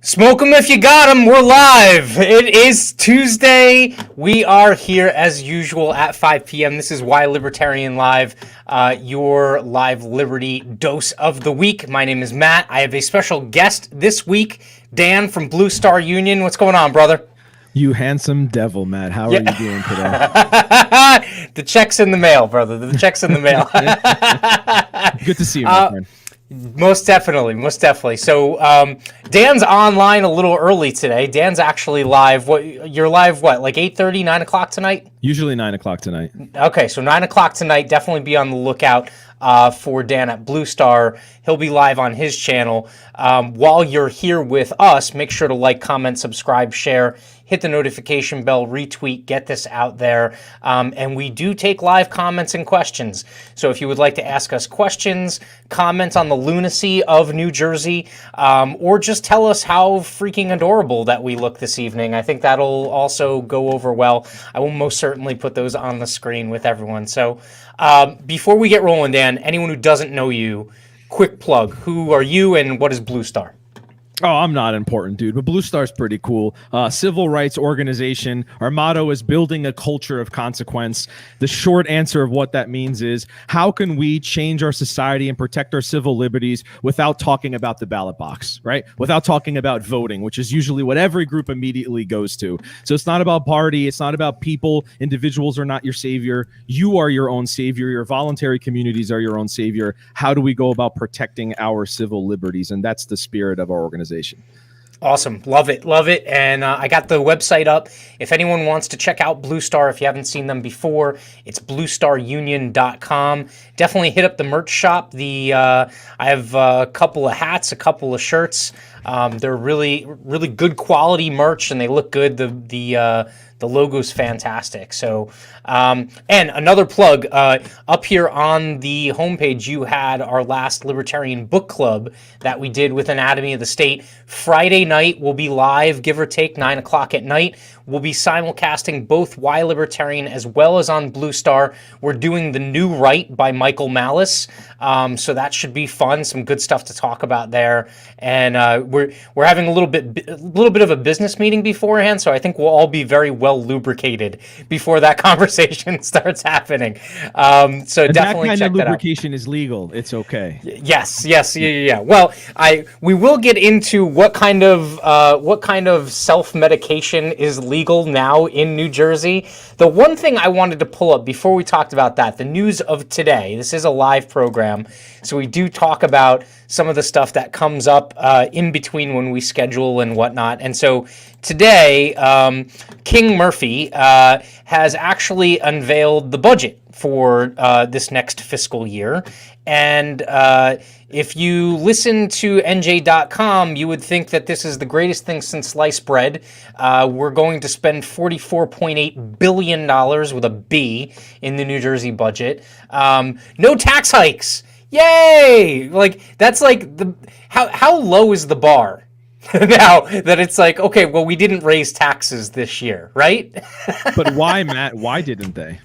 Smoke 'em if you got 'em. We're live. It is Tuesday. We are here as usual at 5 p.m. This is Why Libertarian Live, your live liberty dose of the week. My name is Matt. I have a special guest this week, Dan from Blue Star Union. What's going on, brother? You handsome devil, Matt. How are you doing today? The check's in the mail, brother. The check's in the mail. Good to see you, my friend. Most definitely. So Dan's online a little early today. Dan's actually live. You're live, like 8:30, 9 o'clock tonight? Usually 9 o'clock tonight. Okay, so 9 o'clock tonight. Definitely be on the lookout for Dan at Blue Star. He'll be live on his channel. While you're here with us, make sure to like, comment, subscribe, share, hit the notification bell, retweet, get this out there. And we do take live comments and questions. So if you would like to ask us questions, comment on the lunacy of New Jersey, or just tell us how freaking adorable that we look this evening, I think that'll also go over well. I will most certainly put those on the screen with everyone. So before we get rolling, Dan, anyone who doesn't know you, quick plug. Who are you and what is Blue Star? Oh, I'm not important, dude, but Blue Star's pretty cool. Civil rights organization. Our motto is building a culture of consequence. The short answer of what that means is, how can we change our society and protect our civil liberties without talking about the ballot box, right? Without talking about voting, which is usually what every group immediately goes to. So it's not about party. It's not about people. Individuals are not your savior. You are your own savior. Your voluntary communities are your own savior. How do we go about protecting our civil liberties? And that's the spirit of our organization. Awesome. Love it. And I got the website up. If anyone wants to check out Blue Star, if you haven't seen them before, it's bluestarunion.com. Definitely hit up the merch shop. I have a couple of hats, a couple of shirts. They're really, really good quality merch, and they look good. The logo's fantastic. So, and another plug, up here on the homepage, you had our last Libertarian Book Club that we did with Anatomy of the State. Friday night, we'll be live, give or take, 9 o'clock at night. We'll be simulcasting both Why Libertarian as well as on Blue Star. We're doing The New Right by Michael Malice, so that should be fun. Some good stuff to talk about there. And we're having a little bit of a business meeting beforehand, so I think we'll all be very well lubricated before that conversation starts happening. So and definitely that check kind of that out. Lubrication is legal. It's okay. Yes, yeah. Well, we will get into what kind of self-medication is legal now in New Jersey. The one thing I wanted to pull up before we talked about that, the news of today. This is a live program, so we do talk about some of the stuff that comes up in between when we schedule and whatnot. And so today, King Murphy has actually unveiled the budget for this next fiscal year. And if you listen to NJ.com, you would think that this is the greatest thing since sliced bread. We're going to spend $44.8 billion with a B in the New Jersey budget. No tax hikes. Yay! Like, that's like how low is the bar? Now that it's like, okay, well, we didn't raise taxes this year, right? But why, Matt? Why didn't they?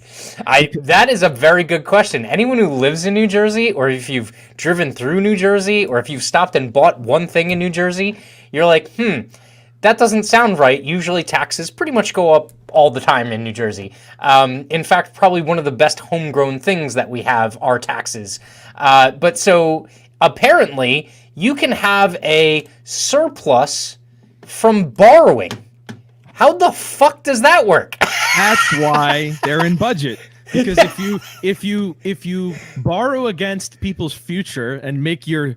That is a very good question. Anyone who lives in New Jersey, or if you've driven through New Jersey, or if you've stopped and bought one thing in New Jersey, you're like, that doesn't sound right. Usually taxes pretty much go up all the time in New Jersey. In fact, probably one of the best homegrown things that we have are taxes. But so apparently you can have a surplus from borrowing. How the fuck does that work? That's why they're in budget. Because if you borrow against people's future and make your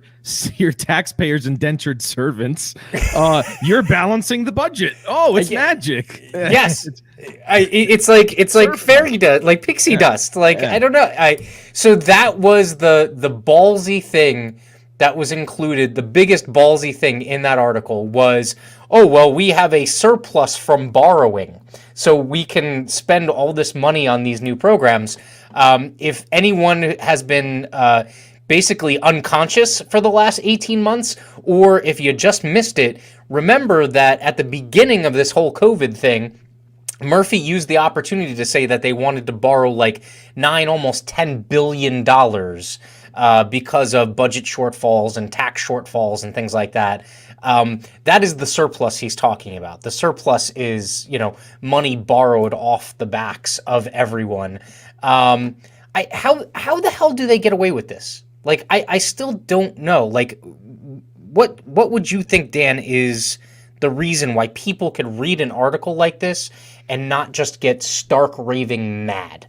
taxpayers indentured servants, you're balancing the budget. Oh, it's magic. Yes, it's like fairy dust, like pixie dust. Like I don't know. So that was the ballsy thing that was included. The biggest ballsy thing in that article was, oh well, we have a surplus from borrowing, so we can spend all this money on these new programs. If anyone has been basically unconscious for the last 18 months, or if you just missed it, remember that at the beginning of this whole COVID thing, Murphy used the opportunity to say that they wanted to borrow like almost $10 billion because of budget shortfalls and tax shortfalls and things like that. That is the surplus he's talking about. The surplus is, money borrowed off the backs of everyone. How the hell do they get away with this? Like, I still don't know. Like, what would you think, Dan, is the reason why people could read an article like this and not just get stark raving mad?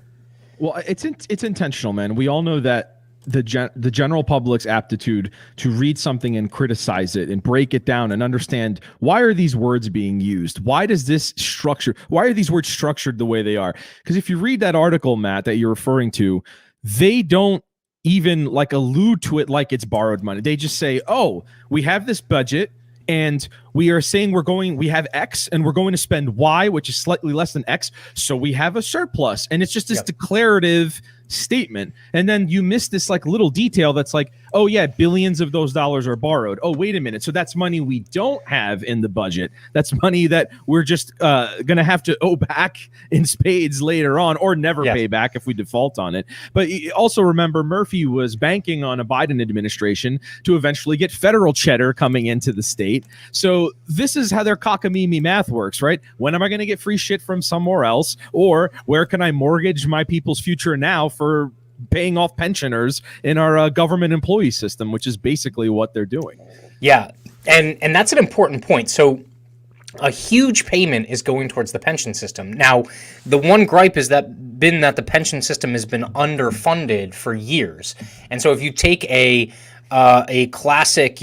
Well, it's intentional, man. We all know that the general public's aptitude to read something and criticize it and break it down and understand, why are these words being used? Why are these words structured the way they are? Because if you read that article, Matt, that you're referring to, they don't even allude to it like it's borrowed money. They just say, oh, we have this budget and we are saying we have X and we're going to spend Y, which is slightly less than X. So we have a surplus. And it's just this declarative statement. And then you miss this little detail that's like, oh yeah, billions of those dollars are borrowed. Oh, wait a minute. So that's money we don't have in the budget. That's money that we're just going to have to owe back in spades later on, or never pay back if we default on it. But also remember, Murphy was banking on a Biden administration to eventually get federal cheddar coming into the state. So this is how their cockamamie math works, right? When am I going to get free shit from somewhere else? Or where can I mortgage my people's future now for paying off pensioners in our government employee system, which is basically what they're doing. Yeah, and that's an important point. So a huge payment is going towards the pension system. Now, the one gripe is that the pension system has been underfunded for years. And so if you take a classic,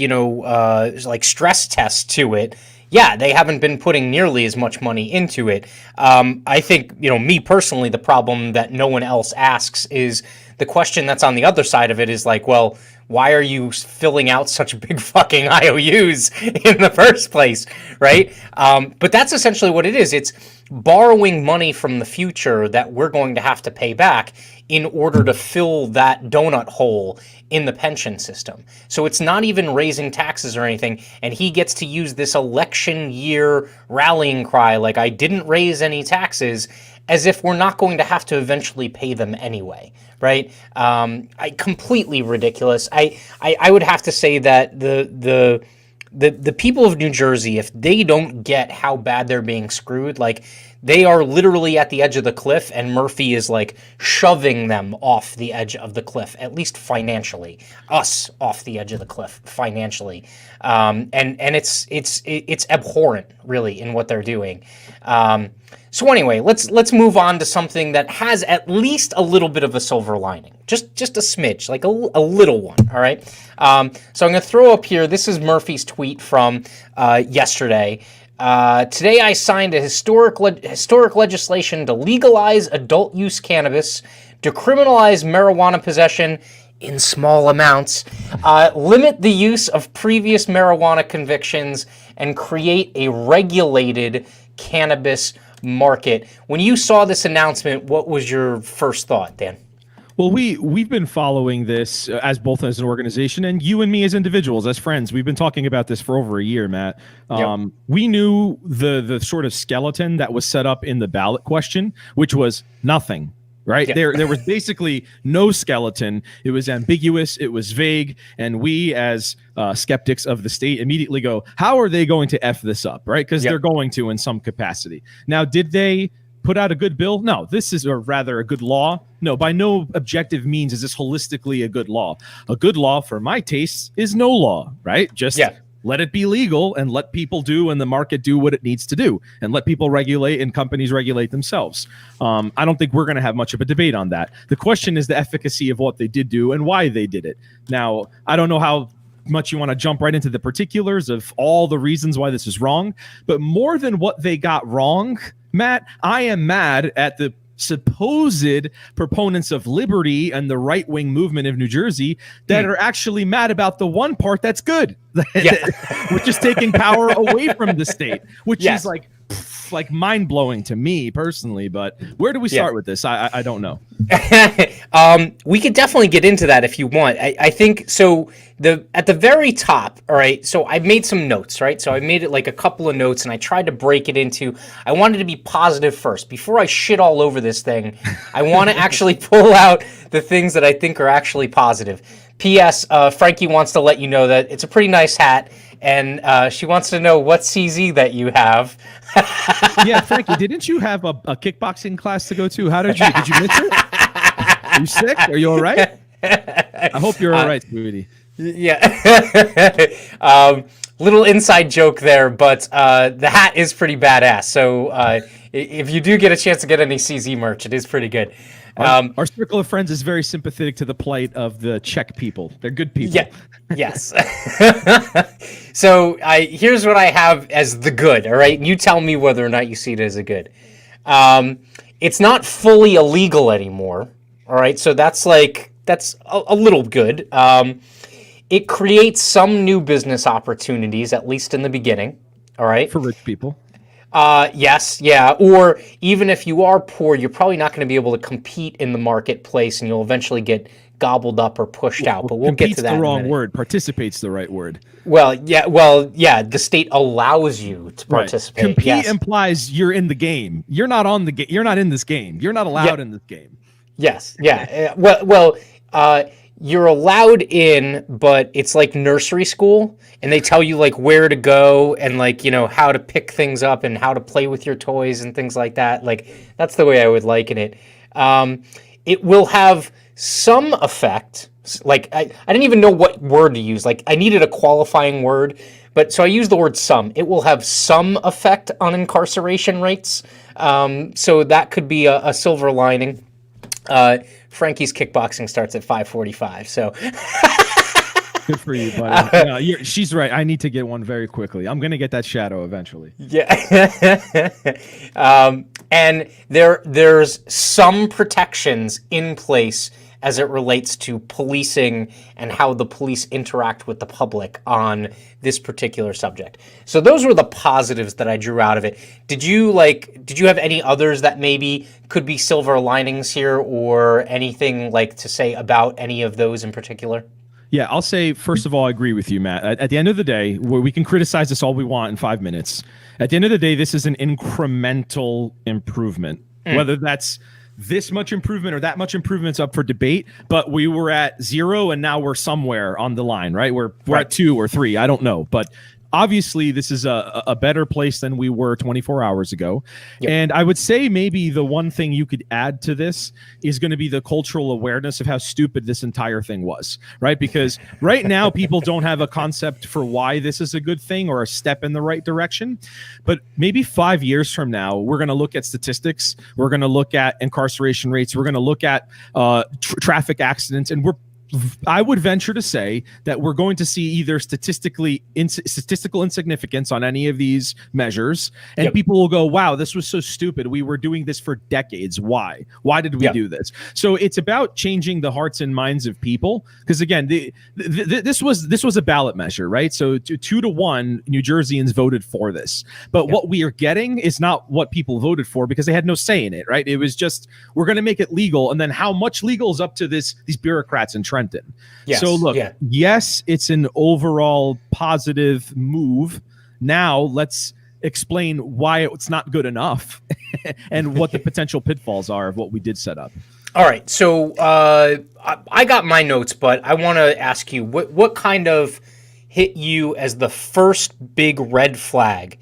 stress test to it, yeah, they haven't been putting nearly as much money into it. I think, me personally, the problem that no one else asks is the question that's on the other side of it is like, well, why are you filling out such big fucking IOUs in the first place, right? But that's essentially what it is. It's borrowing money from the future that we're going to have to pay back in order to fill that donut hole in the pension system. So it's not even raising taxes or anything, and he gets to use this election year rallying cry like, I didn't raise any taxes, as if we're not going to have to eventually pay them anyway, right? Completely ridiculous. I would have to say that the people of New Jersey, if they don't get how bad they're being screwed, like, they are literally at the edge of the cliff, and Murphy is like shoving them off the edge of the cliff, at least financially, us off the edge of the cliff financially. And it's abhorrent, really, in what they're doing. So anyway, let's move on to something that has at least a little bit of a silver lining just a smidge, like a little one. All right. So I'm going to throw up here. This is Murphy's tweet from yesterday. Today I signed a historic legislation to legalize adult use cannabis, decriminalize marijuana possession in small amounts, limit the use of previous marijuana convictions, and create a regulated cannabis market. When you saw this announcement, what was your first thought, Dan? Well, we've been following this as both as an organization and you and me as individuals, as friends. We've been talking about this for over a year, Matt. Yep. We knew the sort of skeleton that was set up in the ballot question, which was nothing. Right. Yeah. There was basically no skeleton. It was ambiguous. It was vague. And we as skeptics of the state immediately go, how are they going to F this up? Right. Because they're going to in some capacity. Now, did they put out a good bill? No, this is rather a good law. No, by no objective means is this holistically a good law. A good law for my tastes is no law. Right. Just let it be legal and let people do and the market do what it needs to do and let people regulate and companies regulate themselves. I don't think we're going to have much of a debate on that. The question is the efficacy of what they did do and why they did it. Now, I don't know how much you want to jump right into the particulars of all the reasons why this is wrong, but more than what they got wrong, Matt, I am mad at the supposed proponents of liberty and the right-wing movement of New Jersey that are actually mad about the one part that's good, which is taking power away from the state, which is like mind-blowing to me personally. But where do we start with this? I don't know. We could definitely get into that if you want. I think so. At the very top, all right, so I made some notes, right? So I made it like a couple of notes and I tried to break it into, I wanted to be positive first. Before I shit all over this thing, I want to actually pull out the things that I think are actually positive. P.S. Frankie wants to let you know that it's a pretty nice hat, and she wants to know what CZ that you have. Yeah, Frankie, didn't you have a kickboxing class to go to? Did you miss it? Are you sick? Are you all right? I hope you're all right, sweetie. Yeah. Little inside joke there, but the hat is pretty badass. So if you do get a chance to get any CZ merch, it is pretty good. Our circle of friends is very sympathetic to the plight of the Czech people. They're good people. Yeah. Yes. So here's what I have as the good. All right. And you tell me whether or not you see it as a good. It's not fully illegal anymore. All right. So that's a little good. It creates some new business opportunities, at least in the beginning. All right. For rich people. Yes, yeah. Or even if you are poor, you're probably not going to be able to compete in the marketplace, and you'll eventually get gobbled up or pushed out. But we'll get to that. Compete's the wrong word. Participate's the right word. Well, yeah. The state allows you to participate. Right. Compete implies you're in the game. You're not on the game. You're not in this game. You're not allowed in this game. Yes. Yeah. You're allowed in, but it's like nursery school, and they tell you like where to go and like, you know, how to pick things up and how to play with your toys and things like that. Like that's the way I would liken it. It will have some effect. Like I didn't even know what word to use. Like I needed a qualifying word, but so I used the word some. It will have some effect on incarceration rates. So that could be a silver lining. Frankie's kickboxing starts at 5:45, so good for you, buddy. No, she's right. I need to get one very quickly. I'm gonna get that shadow eventually. Yeah. And there's some protections in place as it relates to policing and how the police interact with the public on this particular subject. So those were the positives that I drew out of it. Did you have any others that maybe could be silver linings here, or anything like to say about any of those in particular? Yeah, I'll say, first of all, I agree with you, Matt. At the end of the day, we can criticize this all we want in 5 minutes. At the end of the day, this is an incremental improvement. Whether that's this much improvement or that much improvement's up for debate, but we were at 0 and now we're somewhere on the line, right? We're at 2 or 3. I don't know, but obviously this is a better place than we were 24 hours ago. Yep. And I would say maybe the one thing you could add to this is going to be the cultural awareness of how stupid this entire thing was, right? Because right now people don't have a concept for why this is a good thing or a step in the right direction. But maybe 5 years from now, we're going to look at statistics. We're going to look at incarceration rates. We're going to look at traffic accidents, and I would venture to say that we're going to see either statistical insignificance on any of these measures, and Yep. people will go, wow, this was so stupid. We were doing this for decades. Why did we do this? So it's about changing the hearts and minds of people. Because again, this was a ballot measure, right? So 2-1 New Jerseyans voted for this. But what we are getting is not what people voted for, because they had no say in it, right? It was just, we're going to make it legal. And then how much legal is up to these bureaucrats in Trenton. Yes, so look, yes, it's an overall positive move. Now let's explain why it's not good enough and what the potential pitfalls are of what we did set up. All right. So I got my notes, but I want to ask you, what kind of hit you as the first big red flag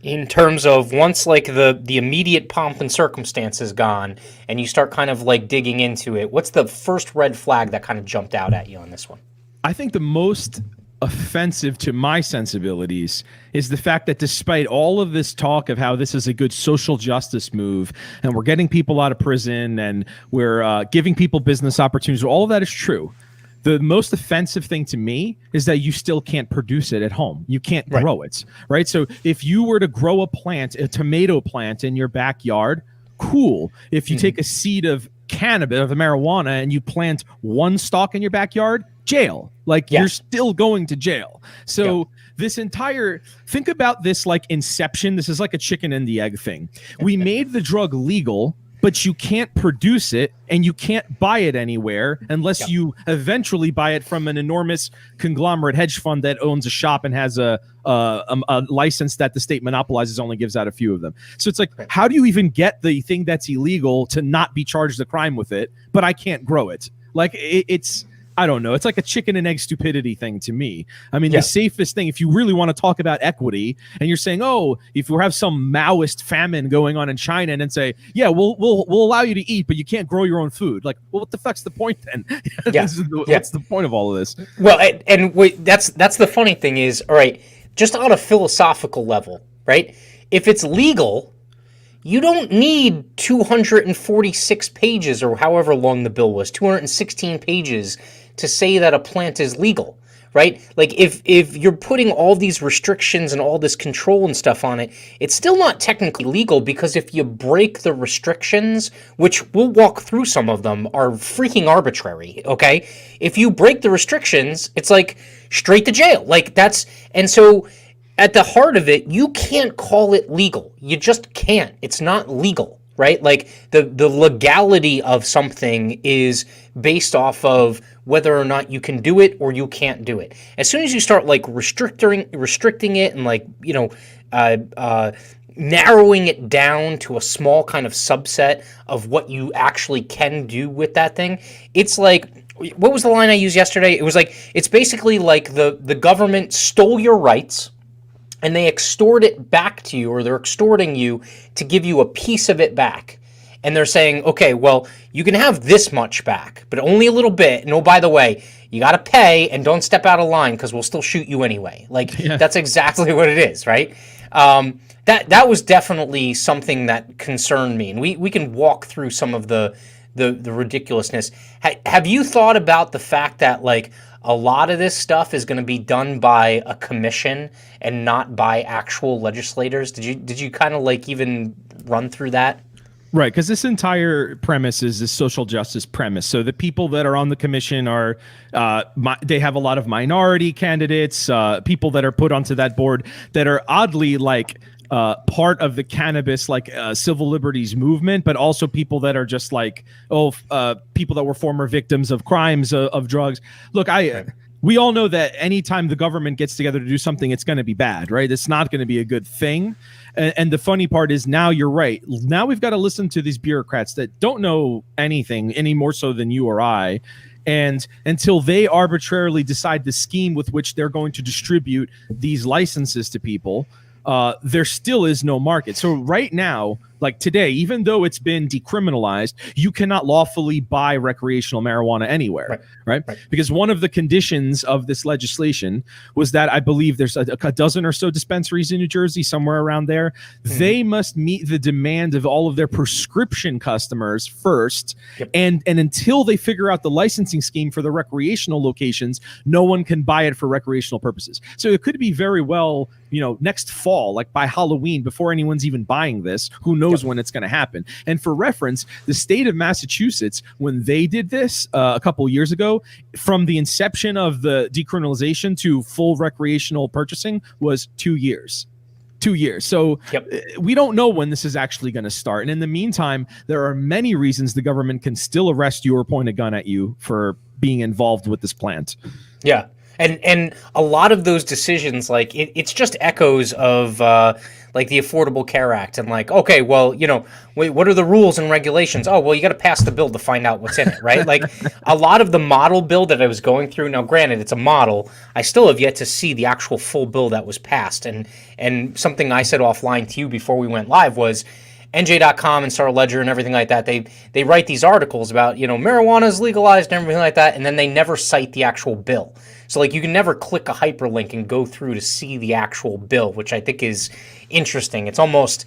in terms of once like the immediate pomp and circumstance is gone and you start kind of like digging into it, what's the first red flag that kind of jumped out at you on this one? I think the most offensive to my sensibilities is the fact that despite all of this talk of how this is a good social justice move and we're getting people out of prison and we're giving people business opportunities, all of that is true. The most offensive thing to me is that you still can't produce it at home. You can't grow it, right? So if you were to grow a tomato plant in your backyard, cool. If you take a seed of cannabis, of marijuana, and you plant one stalk in your backyard, jail. Like you're still going to jail. So this entire, think about this like Inception. This is like a chicken and the egg thing. We made the drug legal, but you can't produce it and you can't buy it anywhere unless you eventually buy it from an enormous conglomerate hedge fund that owns a shop and has a license that the state monopolizes, only gives out a few of them. So it's like, how do you even get the thing that's illegal to not be charged a crime with it, but I can't grow it? Like it's, I don't know. It's like a chicken and egg stupidity thing to me. I mean, the safest thing, if you really want to talk about equity and you're saying, oh, if we have some Maoist famine going on in China and then say, yeah, we'll allow you to eat, but you can't grow your own food. Like, well, what the fuck's the point then? What's the point of all of this? Well, and wait, that's the funny thing is, all right, just on a philosophical level, right? If it's legal, you don't need 246 pages or however long the bill was, 216 pages to say that a plant is legal, right? Like if you're putting all these restrictions and all this control and stuff on it, it's still not technically legal, because if you break the restrictions, which we'll walk through, some of them are freaking arbitrary, okay? If you break the restrictions, it's like straight to jail. Like and so at the heart of it, you can't call it legal. You just can't. It's not legal, right? Like the legality of something is based off of whether or not you can do it or you can't do it. As soon as you start like restricting it and like, narrowing it down to a small kind of subset of what you actually can do with that thing, it's like, what was the line I used yesterday? It was like, it's basically like the government stole your rights and they extort it back to you, or they're extorting you to give you a piece of it back. And they're saying, okay, well, you can have this much back, but only a little bit. And oh, by the way, you got to pay and don't step out of line because we'll still shoot you anyway. Like, that's exactly what it is, right? That was definitely something that concerned me. And we can walk through some of the ridiculousness. Have you thought about the fact that, like, a lot of this stuff is going to be done by a commission and not by actual legislators? Did you kind of like even run through that? Right, because this entire premise is this social justice premise. So the people that are on the commission are, they have a lot of minority candidates, people that are put onto that board that are oddly like part of the cannabis civil liberties movement, but also people that are just like, people that were former victims of crimes of drugs. Look, we all know that anytime the government gets together to do something, it's going to be bad, right? It's not going to be a good thing. And the funny part is, now you're right. Now we've got to listen to these bureaucrats that don't know anything any more so than you or I. And until they arbitrarily decide the scheme with which they're going to distribute these licenses to people, there still is no market. So right now, like today, even though it's been decriminalized, you cannot lawfully buy recreational marijuana anywhere, right? Because one of the conditions of this legislation was that I believe there's a dozen or so dispensaries in New Jersey, somewhere around there. They must meet the demand of all of their prescription customers first. And until they figure out the licensing scheme for the recreational locations, no one can buy it for recreational purposes. So it could be very well, next fall, like by Halloween, before anyone's even buying this, who knows when it's going to happen. And for reference, the state of Massachusetts, when they did this a couple years ago, from the inception of the decriminalization to full recreational purchasing was 2 years. 2 years. So we don't know when this is actually going to start. And in the meantime, there are many reasons the government can still arrest you or point a gun at you for being involved with this plant. Yeah. And a lot of those decisions, like it's just echoes of like the Affordable Care Act and like, okay, well, wait, what are the rules and regulations? Oh, well, you got to pass the bill to find out what's in it, right? Like a lot of the model bill that I was going through. Now, granted, it's a model. I still have yet to see the actual full bill that was passed. And something I said offline to you before we went live was NJ.com and Star Ledger and everything like that. They write these articles about, marijuana is legalized and everything like that, and then they never cite the actual bill. So like you can never click a hyperlink and go through to see the actual bill, which I think is interesting. It's almost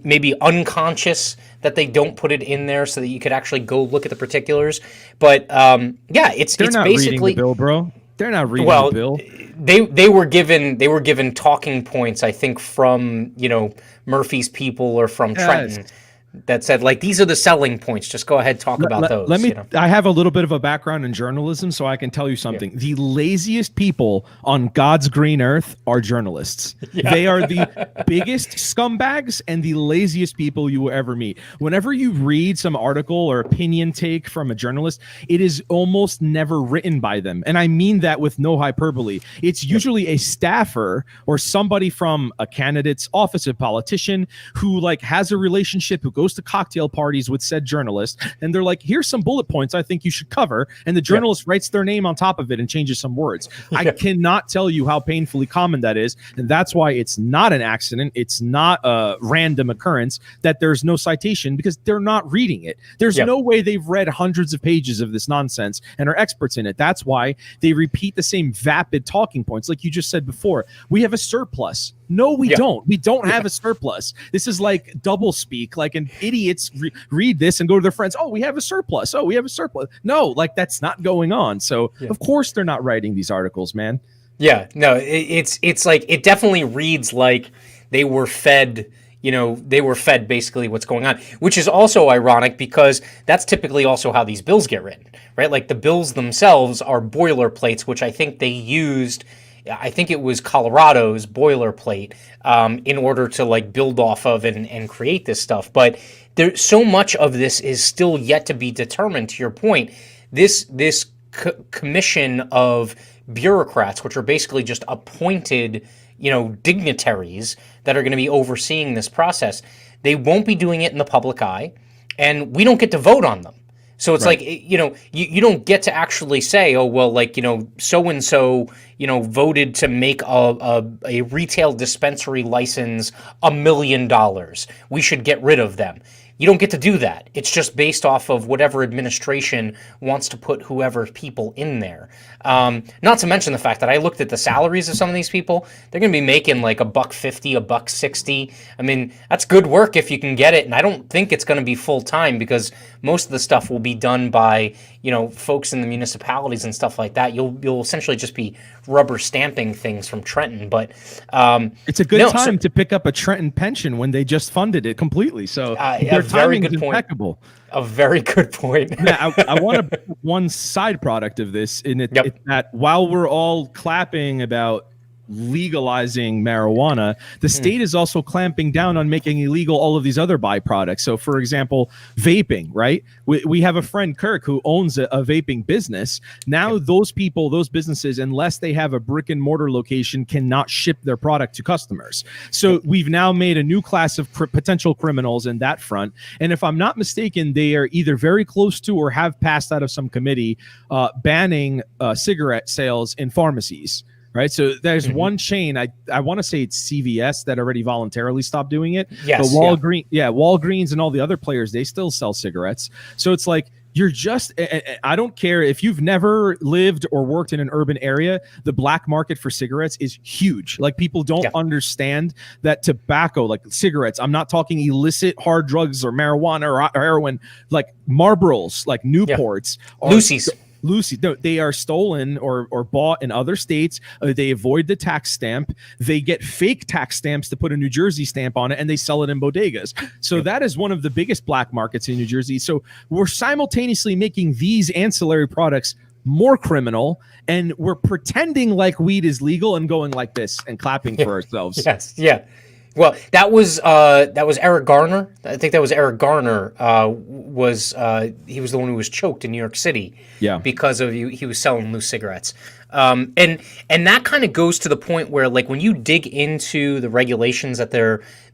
maybe unconscious that they don't put it in there so that you could actually go look at the particulars. But it's not basically reading the bill, bro. They're not reading the bill. They were given talking points, I think, from Murphy's people or from Trenton. That said, like, these are the selling points. Just go ahead, talk about those. I have a little bit of a background in journalism, so I can tell you something. The laziest people on God's green earth are journalists. They are the biggest scumbags and the laziest people you will ever meet. Whenever you read some article or opinion take from a journalist, it is almost never written by them. And I mean that with no hyperbole. It's usually a staffer or somebody from a candidate's office, a politician who like has a relationship, who goes to cocktail parties with said journalist, and they're like, here's some bullet points I think you should cover, and the journalist writes their name on top of it and changes some words. I cannot tell you how painfully common that is, and that's why it's not an accident, it's not a random occurrence that there's no citation, because they're not reading it. There's no way they've read hundreds of pages of this nonsense and are experts in it. That's why they repeat the same vapid talking points, like you just said before. We have a surplus. No, we don't. We don't have a surplus. This is like double speak, like an idiots read this and go to their friends. Oh, we have a surplus. Oh, we have a surplus. No, like that's not going on. So of course they're not writing these articles, man. Yeah, no, it's like it definitely reads like they were fed. They were fed basically what's going on, which is also ironic because that's typically also how these bills get written, right? Like the bills themselves are boilerplates, which I think they used. I think it was Colorado's boilerplate in order to like build off of and create this stuff. But there's so much of this is still yet to be determined. To your point, this commission of bureaucrats, which are basically just appointed, dignitaries that are going to be overseeing this process, they won't be doing it in the public eye, and we don't get to vote on them. So it's like, you don't get to actually say, oh, well, like, so-and-so, voted to make a retail dispensary license $1 million. We should get rid of them. You don't get to do that. It's just based off of whatever administration wants to put whoever people in there. Not to mention the fact that I looked at the salaries of some of these people. They're going to be making like $1.50, $1.60. I mean, that's good work if you can get it. And I don't think it's going to be full time because most of the stuff will be done by, folks in the municipalities and stuff like that. You'll essentially just be rubber stamping things from Trenton. But it's a good time to pick up a Trenton pension when they just funded it completely. So their timing is impeccable. A very good point. Now, I want to one side product of this, and it's that while we're all clapping about legalizing marijuana, the state is also clamping down on making illegal all of these other byproducts. So, for example, vaping, right? We have a friend, Kirk, who owns a vaping business. Now, those people, those businesses, unless they have a brick and mortar location, cannot ship their product to customers. So we've now made a new class of potential criminals in that front. And if I'm not mistaken, they are either very close to or have passed out of some committee banning cigarette sales in pharmacies. Right. So there's one chain, I want to say it's CVS, that already voluntarily stopped doing it. Yes. But Walgreens and all the other players, they still sell cigarettes. So it's like, you're just, I don't care if you've never lived or worked in an urban area, the black market for cigarettes is huge. Like, people don't understand that tobacco, like cigarettes, I'm not talking illicit hard drugs or marijuana or heroin, like Marlboros, like Newports, Lucy, no, they are stolen or bought in other states. They avoid the tax stamp. They get fake tax stamps to put a New Jersey stamp on it, and they sell it in bodegas. So that is one of the biggest black markets in New Jersey. So we're simultaneously making these ancillary products more criminal, and we're pretending like weed is legal and going like this and clapping for ourselves. Yes, yeah. Well, that was Eric Garner. I think that was Eric Garner. He was the one who was choked in New York City. Yeah. Because he was selling loose cigarettes. And that kind of goes to the point where, like, when you dig into the regulations that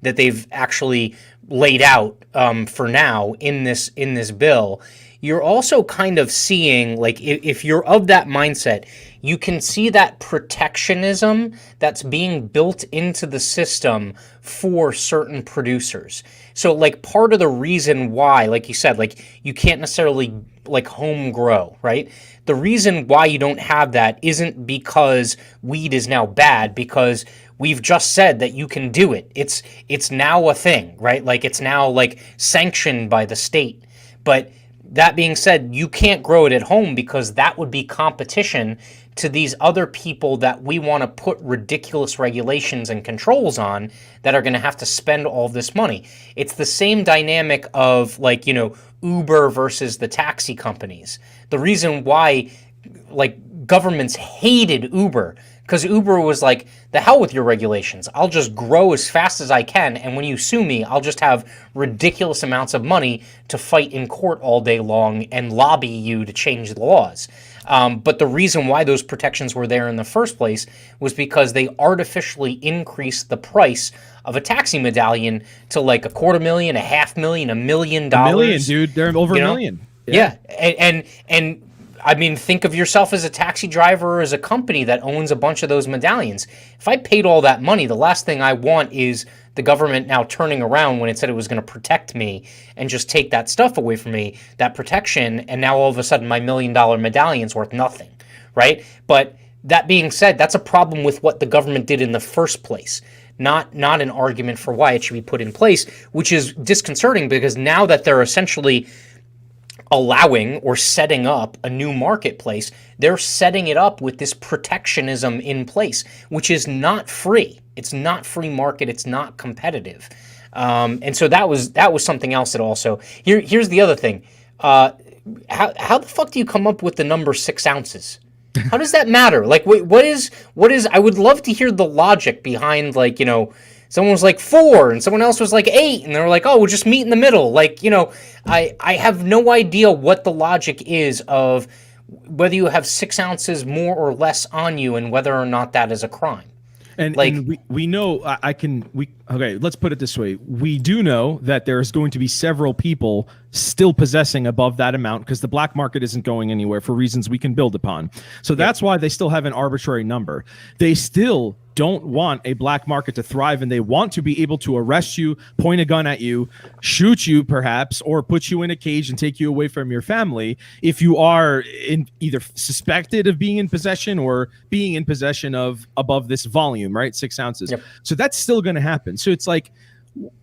they've actually laid out for now in this bill, you're also kind of seeing, like, if you're of that mindset, you can see that protectionism that's being built into the system for certain producers. So, like, part of the reason why, like you said, like, you can't necessarily, like, home grow, right? The reason why you don't have that isn't because weed is now bad, because we've just said that you can do it. It's now a thing, right? Like, it's now, like, sanctioned by the state. But that being said, you can't grow it at home because that would be competition to these other people that we want to put ridiculous regulations and controls on that are going to have to spend all this money. It's the same dynamic of, like, Uber versus the taxi companies. The reason why, like, governments hated Uber, because Uber was like, the hell with your regulations. I'll just grow as fast as I can, and when you sue me, I'll just have ridiculous amounts of money to fight in court all day long and lobby you to change the laws. But the reason why those protections were there in the first place was because they artificially increased the price of a taxi medallion to, like, $250,000, $500,000, $1 million. $1 million, dude. They're over $1 million. Yeah. And I mean, think of yourself as a taxi driver or as a company that owns a bunch of those medallions. If I paid all that money, the last thing I want is the government now turning around when it said it was going to protect me and just take that stuff away from me, that protection, and now all of a sudden my $1 million medallion's worth nothing, right? But that being said, that's a problem with what the government did in the first place, not an argument for why it should be put in place, which is disconcerting because now that they're essentially allowing or setting up a new marketplace, they're setting it up with this protectionism in place, which is not free. It's not free market. It's not competitive. And so that was something else that also, here's the other thing. How the fuck do you come up with the number 6 ounces? How does that matter? Like, what is, I would love to hear the logic behind, like, someone was like 4 and someone else was like 8 and they were like, oh, we'll just meet in the middle. Like, I have no idea what the logic is of whether you have 6 ounces more or less on you and whether or not that is a crime. And we know okay, let's put it this way. We do know that there's going to be several people still possessing above that amount because the black market isn't going anywhere for reasons we can build upon. So that's why they still have an arbitrary number. They still don't want a black market to thrive, and they want to be able to arrest you, point a gun at you, shoot you perhaps, or put you in a cage and take you away from your family if you are either suspected of being in possession or being in possession of above this volume, right? 6 ounces. Yep. So that's still going to happen. So it's like,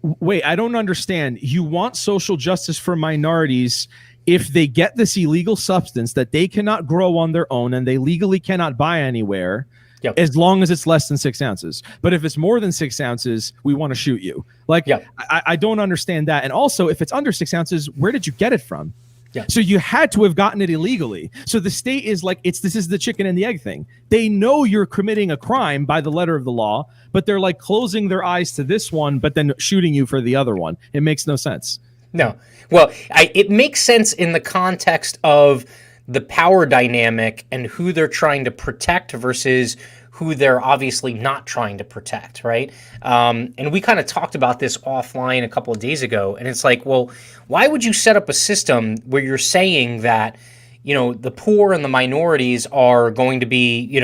wait, I don't understand. You want social justice for minorities if they get this illegal substance that they cannot grow on their own and they legally cannot buy anywhere. Yep. As long as it's less than 6 ounces. But if it's more than 6 ounces, we want to shoot you. Like, yep. I don't understand that. And also, if it's under 6 ounces, where did you get it from? Yeah. So you had to have gotten it illegally. So the state is like, this is the chicken and the egg thing. They know you're committing a crime by the letter of the law, but they're like closing their eyes to this one, but then shooting you for the other one. It makes no sense. No. Well, it makes sense in the context of the power dynamic and who they're trying to protect versus who they're obviously not trying to protect, right? And we kind of talked about this offline a couple of days ago, and it's like, well, why would you set up a system where you're saying that, the poor and the minorities are going to be,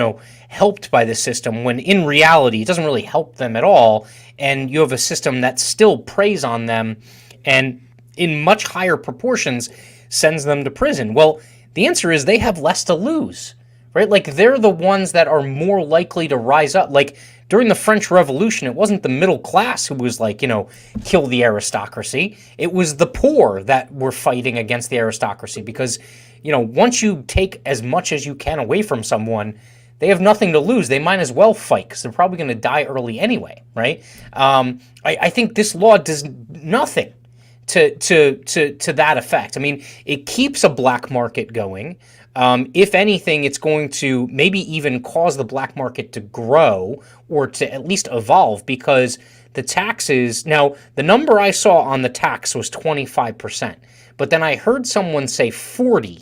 helped by the system when in reality it doesn't really help them at all, and you have a system that still preys on them and in much higher proportions sends them to prison? Well, the answer is they have less to lose. Right? Like, they're the ones that are more likely to rise up. Like, during the French Revolution, it wasn't the middle class who was like, kill the aristocracy. It was the poor that were fighting against the aristocracy because, once you take as much as you can away from someone, they have nothing to lose. They might as well fight because they're probably going to die early anyway, right? I think this law does nothing to that effect. I mean, it keeps a black market going. If anything, it's going to maybe even cause the black market to grow or to at least evolve because the taxes. Now, the number I saw on the tax was 25%, but then I heard someone say 40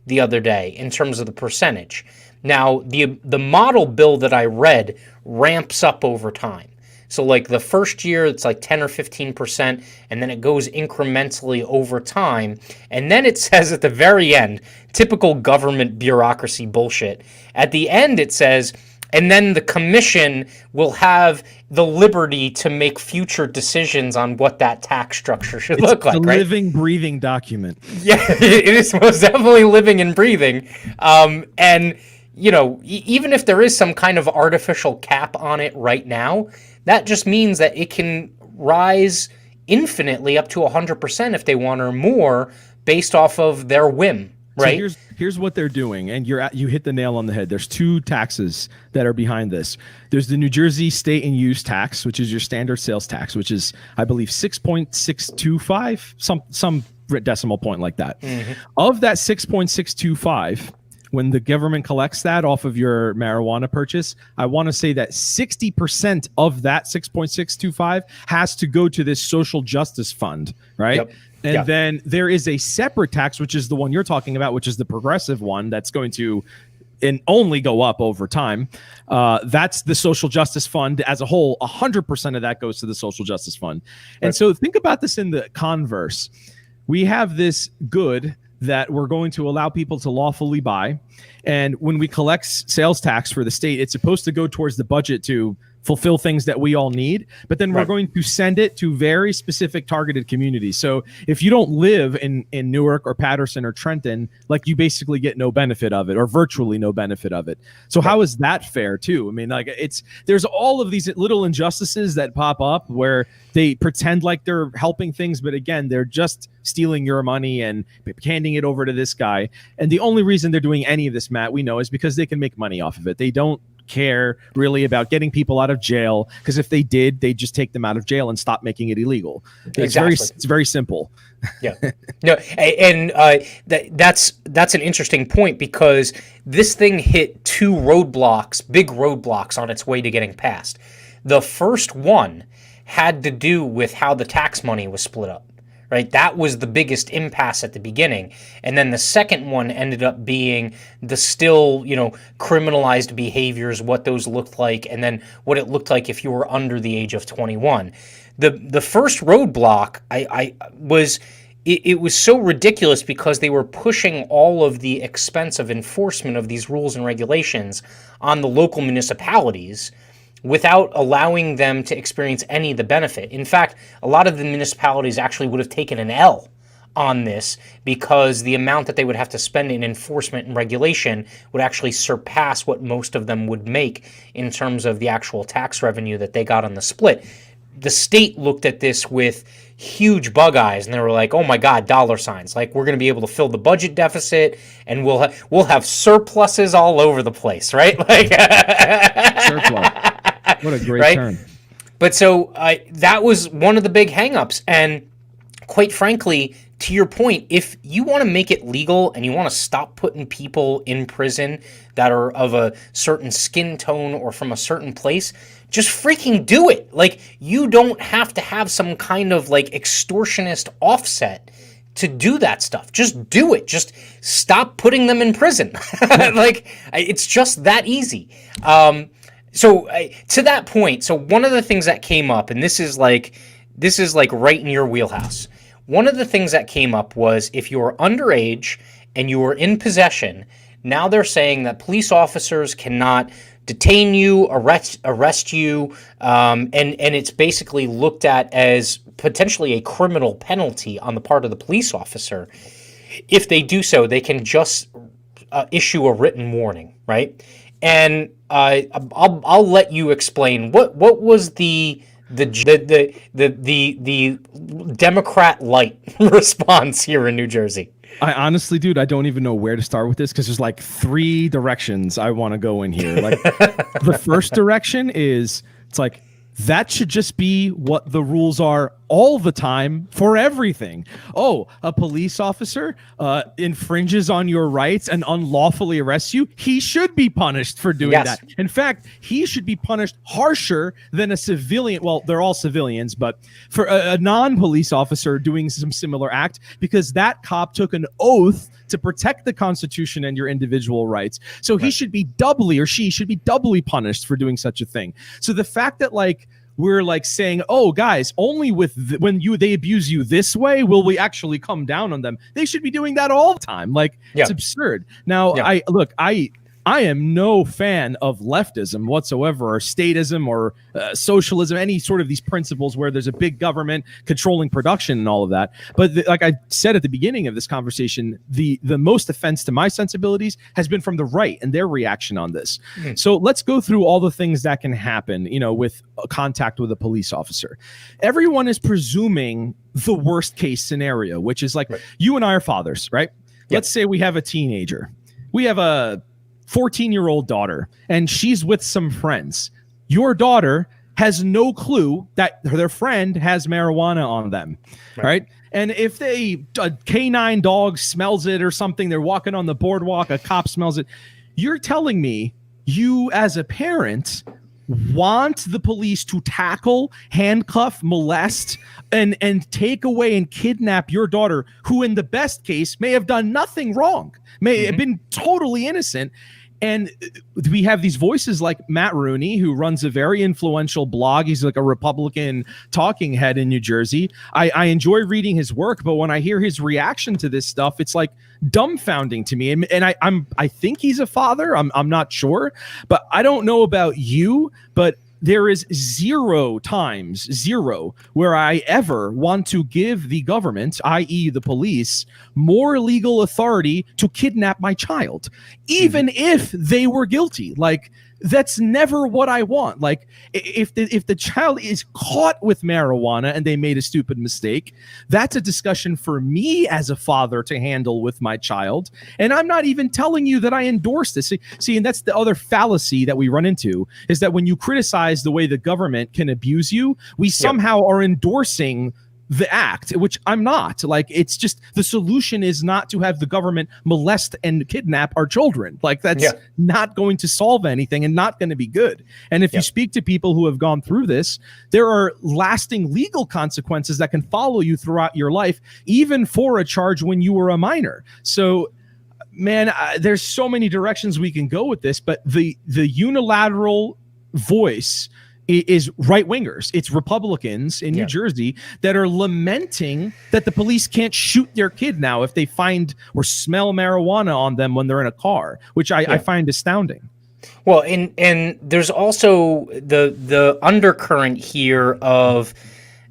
the other day in terms of the percentage. Now, the model bill that I read ramps up over time. So like the first year, it's like 10 or 15%, and then it goes incrementally over time. And then it says at the very end, typical government bureaucracy bullshit. At the end, it says, and then the commission will have the liberty to make future decisions on what that tax structure should look like. It's a right? living, breathing document. Yeah, it is most definitely living and breathing. And, even if there is some kind of artificial cap on it right now, that just means that it can rise infinitely up to 100% if they want or more based off of their whim, right? So here's what they're doing, and you hit the nail on the head. There's two taxes that are behind this. There's the New Jersey state and use tax, which is your standard sales tax, which is, I believe, 6.625, some decimal point like that. Mm-hmm. Of that 6.625, when the government collects that off of your marijuana purchase, I want to say that 60% of that 6.625 has to go to this social justice fund, right? Yep. And then there is a separate tax, which is the one you're talking about, which is the progressive one that's going to only go up over time. That's the social justice fund as a whole. 100% of that goes to the social justice fund. And Right. so think about this in the converse. We have this good that we're going to allow people to lawfully buy. And when we collect sales tax for the state, it's supposed to go towards the budget to fulfill things that we all need, but then we're going to send it to very specific targeted communities. So if you don't live in Newark or Patterson or Trenton, like, you basically get no benefit of it or virtually no benefit of it. So how is that fair too? I mean, like, there's all of these little injustices that pop up where they pretend like they're helping things, but again, they're just stealing your money and handing it over to this guy. And the only reason they're doing any of this, Matt, we know, is because they can make money off of it. They don't care really about getting people out of jail, because if they did, they'd just take them out of jail and stop making it illegal. It's very simple. Yeah. No, and that's an interesting point, because this thing hit two big roadblocks on its way to getting passed. The first one had to do with how the tax money was split up. Right? That was the biggest impasse at the beginning. And then the second one ended up being the still, criminalized behaviors, what those looked like, and then what it looked like if you were under the age of 21. The first roadblock it was so ridiculous because they were pushing all of the expense of enforcement of these rules and regulations on the local municipalities, without allowing them to experience any of the benefit. In fact, a lot of the municipalities actually would have taken an L on this, because the amount that they would have to spend in enforcement and regulation would actually surpass what most of them would make in terms of the actual tax revenue that they got on the split. The state looked at this with huge bug eyes, and they were like, "Oh my God, dollar signs! Like, we're going to be able to fill the budget deficit, and we'll have surpluses all over the place, right?" Like, surplus. What a great term. But so that was one of the big hangups, and quite frankly, to your point, if you want to make it legal and you want to stop putting people in prison that are of a certain skin tone or from a certain place, just freaking do it. Like, you don't have to have some kind of like extortionist offset to do that stuff. Just do it. Just stop putting them in prison. Like, it's just that easy. So to that point, so one of the things that came up, and this is like right in your wheelhouse. One of the things that came up was if you are underage and you are in possession, now they're saying that police officers cannot detain you, arrest you, and it's basically looked at as potentially a criminal penalty on the part of the police officer. If they do so, they can just issue a written warning, right? And I'll let you explain what was the Democrat light response here in New Jersey. I honestly, dude, I don't even know where to start with this because there's like 3 directions I want to go in here. Like, the first direction is, it's like, that should just be what the rules are all the time for everything. Oh, a police officer infringes on your rights and unlawfully arrests you. He should be punished for doing that. In fact, he should be punished harsher than a civilian. Well, they're all civilians, but for a non-police officer doing some similar act, because that cop took an oath to protect the Constitution and your individual rights. So he should be doubly, or she should be doubly punished for doing such a thing. So the fact that like we're like saying, oh guys, only with when they abuse you this way will we actually come down on them. They should be doing that all the time. Like, it's absurd. Now, I am no fan of leftism whatsoever, or statism, or socialism, any sort of these principles where there's a big government controlling production and all of that. But like I said at the beginning of this conversation, the most offense to my sensibilities has been from the right and their reaction on this. So let's go through all the things that can happen, with contact with a police officer. Everyone is presuming the worst case scenario, which is like, you and I are fathers, right? Let's say we have a teenager. We have a 14-year-old daughter, and she's with some friends. Your daughter has no clue that their friend has marijuana on them, right? And if a canine dog smells it or something, they're walking on the boardwalk, a cop smells it. You're telling me you, as a parent, want the police to tackle, handcuff, molest, and take away and kidnap your daughter, who in the best case may have done nothing wrong, may have been totally innocent. And we have these voices like Matt Rooney, who runs a very influential blog. He's like a Republican talking head in New Jersey. I enjoy reading his work, but when I hear his reaction to this stuff, it's like dumbfounding to me. And I think he's a father. I'm not sure, but I don't know about you, but there is 0 times 0 where I ever want to give the government, i.e. the police, more legal authority to kidnap my child, even if they were guilty. Like, that's never what I want. Like, if the child is caught with marijuana and they made a stupid mistake, that's a discussion for me as a father to handle with my child. And I'm not even telling you that I endorse this. See, and that's the other fallacy that we run into, is that when you criticize the way the government can abuse you, we somehow are endorsing the act, which I'm not. Like, it's just, the solution is not to have the government molest and kidnap our children. Like, that's not going to solve anything and not going to be good. And if you speak to people who have gone through this, there are lasting legal consequences that can follow you throughout your life, even for a charge when you were a minor. So, man, there's so many directions we can go with this, but the unilateral voice is right-wingers. It's Republicans in New Jersey that are lamenting that the police can't shoot their kid now if they find or smell marijuana on them when they're in a car, which I find astounding. Well, and there's also the undercurrent here of,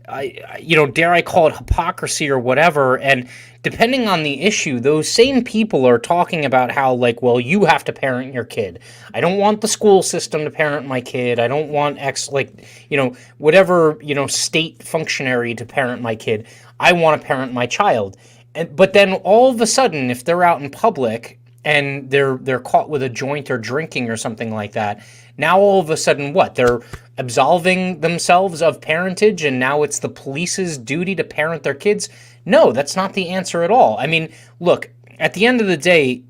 dare I call it hypocrisy or whatever, and depending on the issue, those same people are talking about how, like, well, you have to parent your kid. I don't want the school system to parent my kid. I don't want whatever, state functionary to parent my kid. I want to parent my child. But then all of a sudden, if they're out in public and they're caught with a joint or drinking or something like that, now all of a sudden what? They're absolving themselves of parentage, and now it's the police's duty to parent their kids. No, that's not the answer at all. I mean, look, at the end of the day,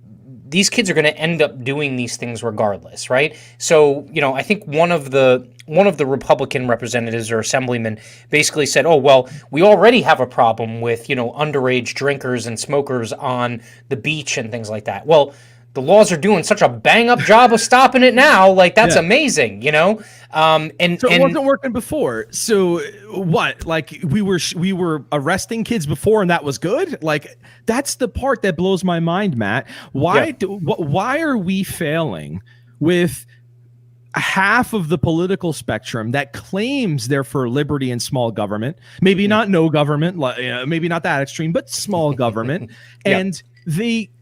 these kids are going to end up doing these things regardless, right? So, I think one of the Republican representatives or assemblymen basically said, "Oh, well, we already have a problem with, underage drinkers and smokers on the beach and things like that." Well, the laws are doing such a bang up job of stopping it now. Like, that's amazing, And so it wasn't working before. So what? Like we were arresting kids before, and that was good. Like that's the part that blows my mind, Matt. Why are we failing with half of the political spectrum that claims they're for liberty and small government? Maybe not no government, maybe not that extreme, but small government, and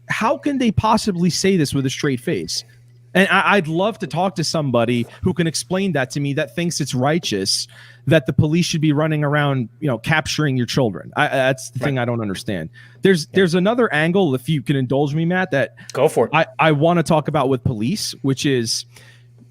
how can they possibly say this with a straight face? And I'd love to talk to somebody who can explain that to me, that thinks it's righteous that the police should be running around, capturing your children. That's the thing I don't understand. There's another angle, if you can indulge me, Matt, that go for it. I want to talk about with police, which is,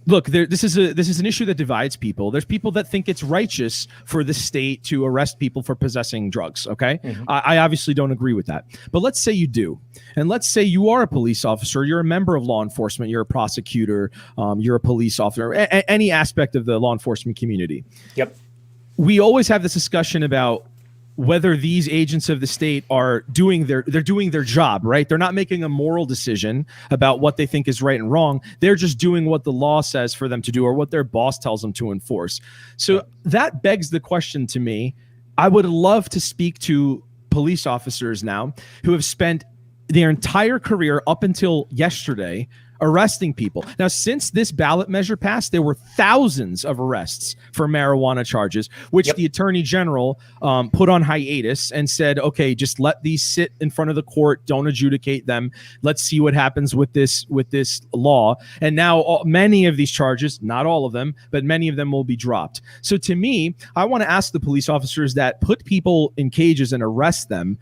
look, this is an issue that divides people. There's people that think it's righteous for the state to arrest people for possessing drugs. Okay, I obviously don't agree with that. But let's say you do, and let's say you are a police officer, you're a member of law enforcement, you're a prosecutor, you're a police officer, any aspect of the law enforcement community. Yep. We always have this discussion about whether these agents of the state are doing their job, right? They're not making a moral decision about what they think is right and wrong. They're just doing what the law says for them to do or what their boss tells them to enforce. So that begs the question to me. I would love to speak to police officers now who have spent their entire career up until yesterday arresting people. Now, since this ballot measure passed, there were thousands of arrests for marijuana charges, which the attorney general put on hiatus and said, okay, just let these sit in front of the court. Don't adjudicate them. Let's see what happens with this law. And now many of these charges, not all of them, but many of them will be dropped. So to me, I want to ask the police officers that put people in cages and arrest them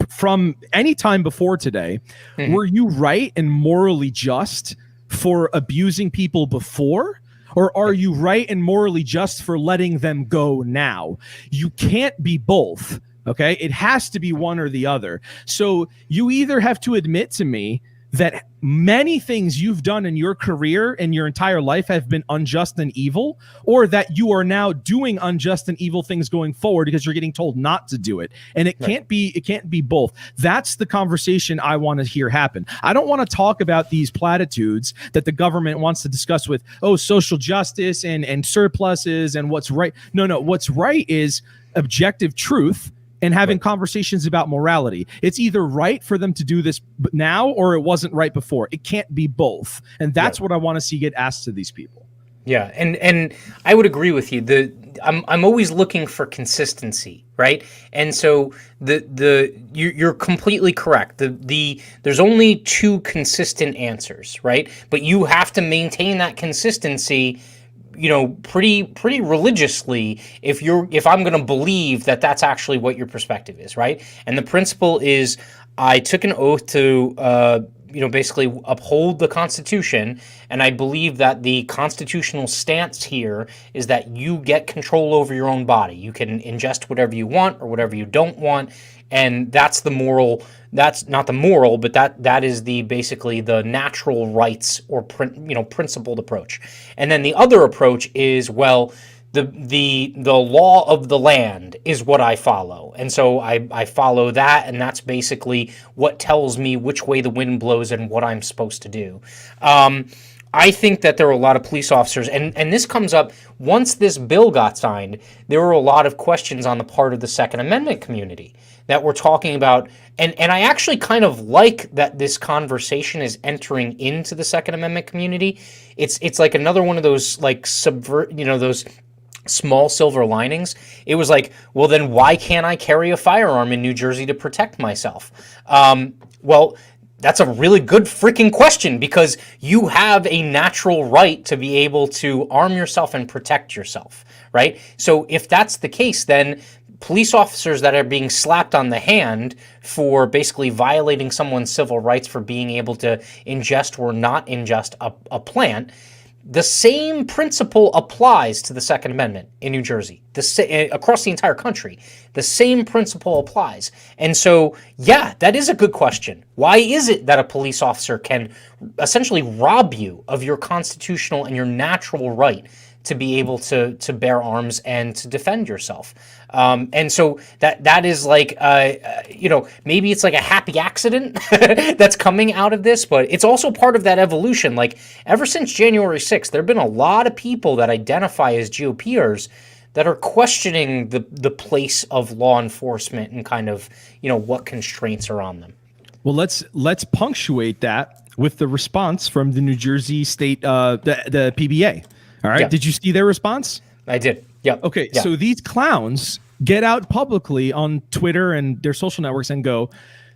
from any time before today, were you right and morally just for abusing people before? Or are you right and morally just for letting them go now? You can't be both, okay? It has to be one or the other. So you either have to admit to me that many things you've done in your career and your entire life have been unjust and evil, or that you are now doing unjust and evil things going forward because you're getting told not to do it. And it can't be both. That's the conversation I want to hear happen. I don't want to talk about these platitudes that the government wants to discuss with, social justice and surpluses and what's right. No, what's right is objective truth and having conversations about morality. It's either right for them to do this now or it wasn't right before. It can't be both. And that's what I want to see get asked to these people. Yeah, and I would agree with you. I'm always looking for consistency, right? And so you're completely correct. There's only two consistent answers, right? But you have to maintain that consistency pretty religiously if I'm going to believe that that's actually what your perspective is, right? And the principle is I took an oath to basically uphold the Constitution, and I believe that the constitutional stance here is that you get control over your own body. You can ingest whatever you want or whatever you don't want, and that's the moral. That's not the moral, but that is basically the natural rights or principled approach. And then the other approach is, well, the law of the land is what I follow, and so I follow that, and that's basically what tells me which way the wind blows and what I'm supposed to do. I think that there are a lot of police officers, and this comes up once this bill got signed. There were a lot of questions on the part of the Second Amendment community that we're talking about, and I actually kind of like that this conversation is entering into the Second Amendment community. It's like another one of those like those small silver linings. It was like, well, then why can't I carry a firearm in New Jersey to protect myself? Well, that's a really good freaking question, because you have a natural right to be able to arm yourself and protect yourself, right? So if that's the case, then police officers that are being slapped on the hand for basically violating someone's civil rights for being able to ingest or not ingest a plant, The same principle applies to the Second Amendment in New Jersey, across the entire country. The same principle applies. And so, yeah, that is a good question. Why is it that a police officer can essentially rob you of your constitutional and your natural right to be able to bear arms and to defend yourself? And so that is like, maybe it's like a happy accident that's coming out of this, but it's also part of that evolution. Like, ever since January 6th, there have been a lot of people that identify as GOPers that are questioning the place of law enforcement and kind of, what constraints are on them. Well, let's punctuate that with the response from the New Jersey State, the PBA. All right. Yeah. Did you see their response? I did. Yeah. Okay. Yeah. So these clowns get out publicly on Twitter and their social networks and go,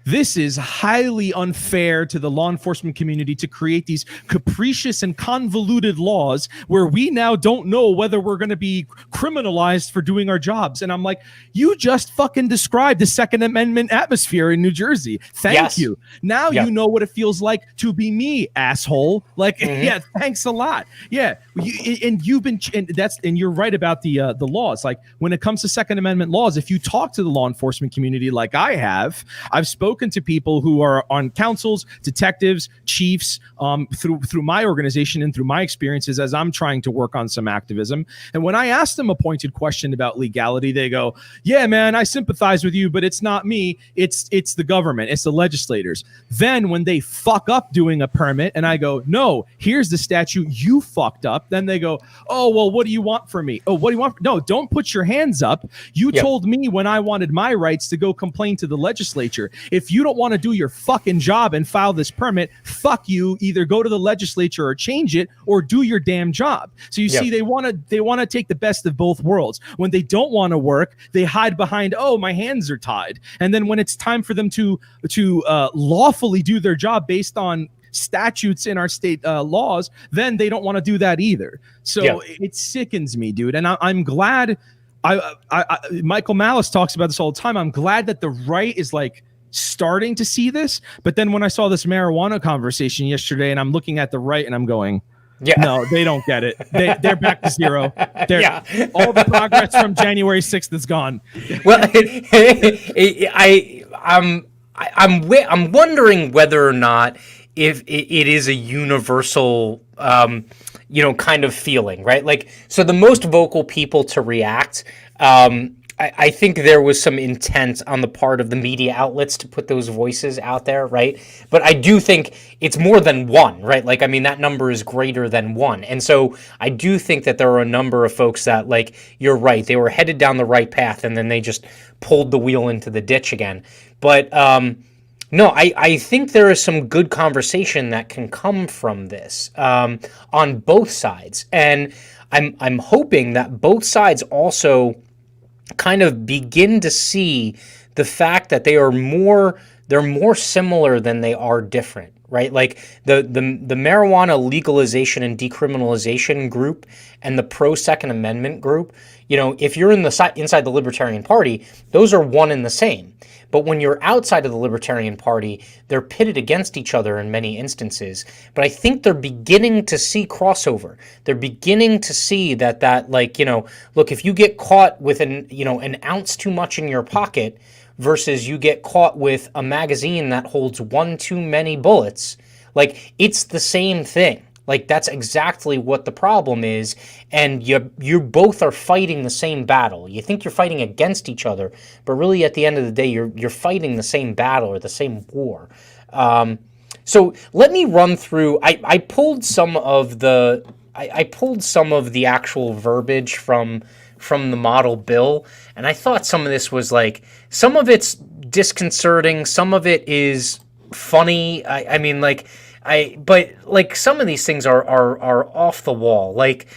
this is highly unfair to the law enforcement community to create these capricious and convoluted laws where we now don't know whether we're going to be criminalized for doing our jobs. And I'm like, you just fucking described the Second Amendment atmosphere in New Jersey. Thank you. Now you know what it feels like to be me, asshole. Like, yeah, thanks a lot. Yeah. And you're right about the laws. Like, when it comes to Second Amendment laws, if you talk to the law enforcement community like I've spoken to people who are on councils, detectives, chiefs, through my organization and through my experiences as I'm trying to work on some activism. And when I ask them a pointed question about legality, they go, yeah, man, I sympathize with you, but it's not me. It's the government. It's the legislators. Then when they fuck up doing a permit and I go, no, here's the statute you fucked up. Then they go, oh, well, what do you want from me? Oh, what do you want? No, don't put your hands up. You told me when I wanted my rights to go complain to the legislature. If you don't want to do your fucking job and file this permit, fuck you. Either go to the legislature or change it, or do your damn job. So you see, they want to take the best of both worlds. When they don't want to work, they hide behind, oh, my hands are tied. And then when it's time for them to lawfully do their job based on statutes in our state laws, then they don't want to do that either. So it sickens me, dude. And I'm glad. Michael Malice talks about this all the time. I'm glad that the right is like starting to see this. But then when I saw this marijuana conversation yesterday, and I'm looking at the right and I'm going, no, they don't get it. They're back to zero. All the progress from January 6th is gone. Well, I'm wondering whether or not if it is a universal, kind of feeling, right? Like, so the most vocal people to react, I think there was some intent on the part of the media outlets to put those voices out there, right? But I do think it's more than one, right? Like, I mean, that number is greater than one. And so I do think that there are a number of folks that, like, you're right, they were headed down the right path and then they just pulled the wheel into the ditch again. But no, I think there is some good conversation that can come from this on both sides. And I'm hoping that both sides also kind of begin to see the fact that they're more similar than they are different, right? Like the marijuana legalization and decriminalization group and the pro Second Amendment group, if you're inside the Libertarian Party, those are one and the same. But when you're outside of the Libertarian Party, they're pitted against each other in many instances. But I think they're beginning to see crossover. They're beginning to see that look, if you get caught with an ounce too much in your pocket versus you get caught with a magazine that holds one too many bullets, like, it's the same thing. Like, that's exactly what the problem is, and you both are fighting the same battle. You think you're fighting against each other, but really at the end of the day, you're fighting the same battle or the same war. So let me run through. I pulled some of the actual verbiage from the model bill, and I thought some of this was like, some of it's disconcerting, some of it is funny. But like, some of these things are off the wall. Like,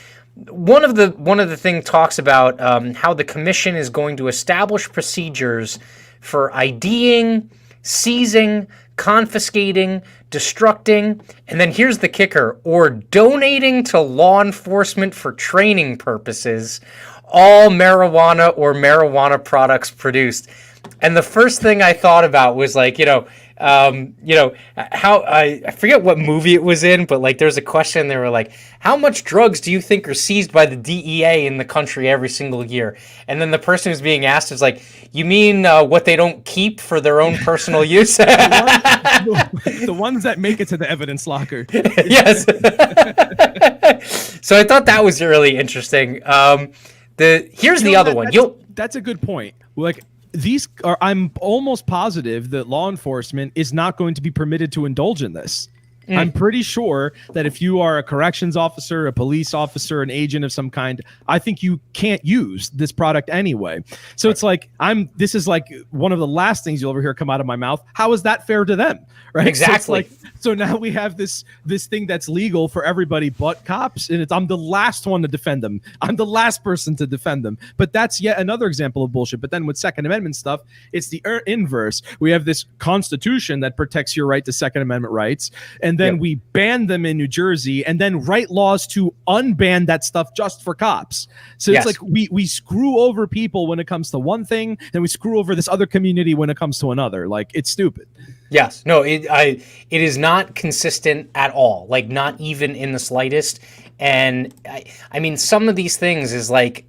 one of the thing talks about how the commission is going to establish procedures for IDing, seizing, confiscating, destructing, and then here's the kicker, or donating to law enforcement for training purposes, all marijuana or marijuana products produced. And the first thing I thought about was like, how I forget what movie it was in, but like there's a question. They were like, how much drugs do you think are seized by the DEA in the country every single year? And then the person who's being asked is like, you mean what they don't keep for their own personal use? The ones that make it to the evidence locker. Yes. So I thought that was really interesting. Here's the other one. That's a good point. Like, I'm almost positive that law enforcement is not going to be permitted to indulge in this. I'm pretty sure that if you are a corrections officer, a police officer, an agent of some kind, I think you can't use this product anyway. So it's like, this is like one of the last things you'll ever hear come out of my mouth. How is that fair to them? Right? Exactly. So now we have this thing that's legal for everybody but cops, and I'm the last one to defend them. I'm the last person to defend them. But that's yet another example of bullshit. But then with Second Amendment stuff, it's the inverse. We have this Constitution that protects your right to Second Amendment rights, and then we ban them in New Jersey, and then write laws to unban that stuff just for cops. So it's like we screw over people when it comes to one thing, then we screw over this other community when it comes to another. Like, it's stupid. Yes. No, it is not consistent at all. Like, not even in the slightest. And I mean, some of these things is like,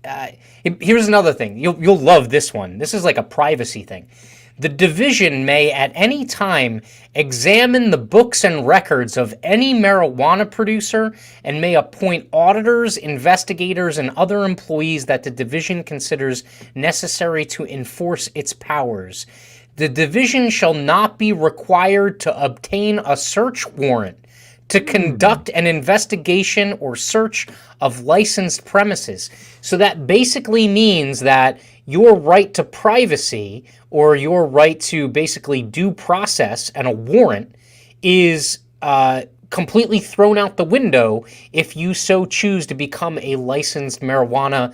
here's another thing. You'll love this one. This is like a privacy thing. The division may at any time examine the books and records of any marijuana producer and may appoint auditors, investigators, and other employees that the division considers necessary to enforce its powers. The division shall not be required to obtain a search warrant to conduct an investigation or search of licensed premises. So that basically means that your right to privacy or your right to basically due process and a warrant is completely thrown out the window if you so choose to become a licensed marijuana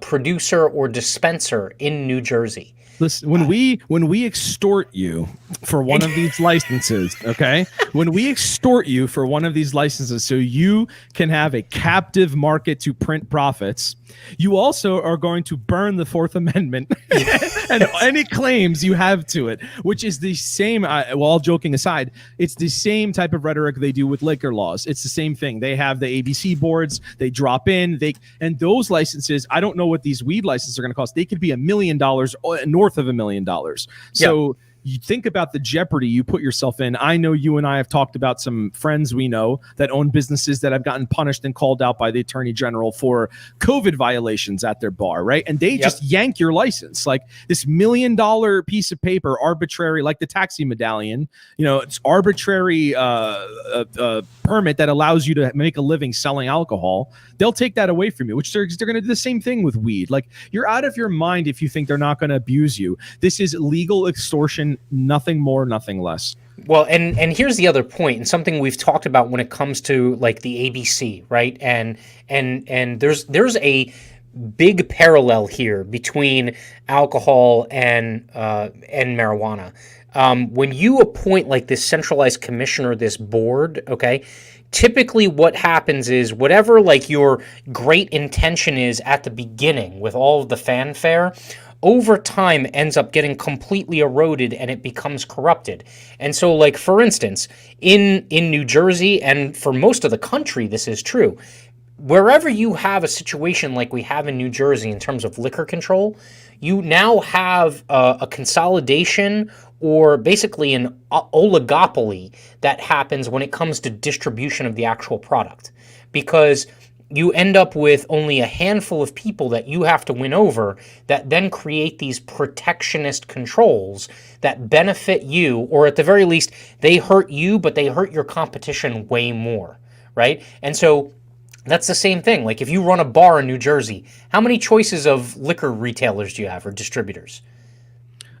producer or dispenser in New Jersey. Listen, when we extort you for one of these licenses, okay? When we extort you for one of these licenses so you can have a captive market to print profits, you also are going to burn the Fourth Amendment and any claims you have to it, which is the same, well, all joking aside, it's the same type of rhetoric they do with liquor laws. It's the same thing. They have the ABC boards, they drop in, and those licenses, I don't know what these weed licenses are going to cost. They could be $1 million, north of $1 million. So you think about the jeopardy you put yourself in. I know you and I have talked about some friends we know that own businesses that have gotten punished and called out by the attorney general for COVID violations at their bar, right? And they just yank your license. Like this $1 million piece of paper, arbitrary, like the taxi medallion, it's arbitrary permit that allows you to make a living selling alcohol. They'll take that away from you, which they're going to do the same thing with weed. Like, you're out of your mind if you think they're not going to abuse you. This is legal extortion. Nothing more, nothing less. Well, and here's the other point, and something we've talked about when it comes to like the ABC, right? And there's a big parallel here between alcohol and marijuana. When you appoint like this centralized commissioner, this board, okay, typically what happens is whatever like your great intention is at the beginning with all of the fanfare, over time ends up getting completely eroded and it becomes corrupted. And so, like, for instance, in New Jersey, and for most of the country, this is true, wherever you have a situation like we have in New Jersey in terms of liquor control, you now have a consolidation or basically an oligopoly that happens when it comes to distribution of the actual product. Because you end up with only a handful of people that you have to win over that then create these protectionist controls that benefit you, or at the very least, they hurt you, but they hurt your competition way more, right? And so that's the same thing. Like, if you run a bar in New Jersey, how many choices of liquor retailers do you have, or distributors?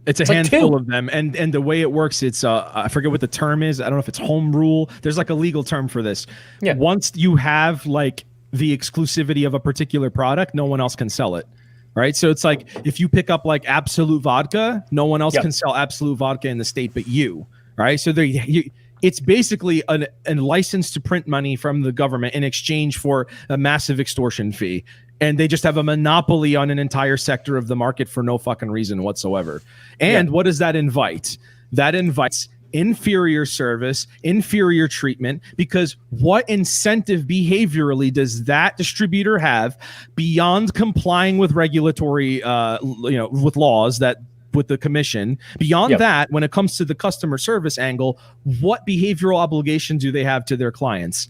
It's a handful of them, and the way it works, it's I forget what the term is. I don't know if it's home rule. There's like a legal term for this. Yeah. Once you have like the exclusivity of a particular product, no one else can sell it, right? So it's like if you pick up like Absolute Vodka, no one else can sell Absolute Vodka in the state but you, right? So it's basically a license to print money from the government in exchange for a massive extortion fee. and they just have a monopoly on an entire sector of the market for no fucking reason whatsoever. And what does that invite? That invites inferior service, inferior treatment, because what incentive behaviorally does that distributor have beyond complying with regulatory, with laws that with the commission? Beyond that, when it comes to the customer service angle, what behavioral obligation do they have to their clients?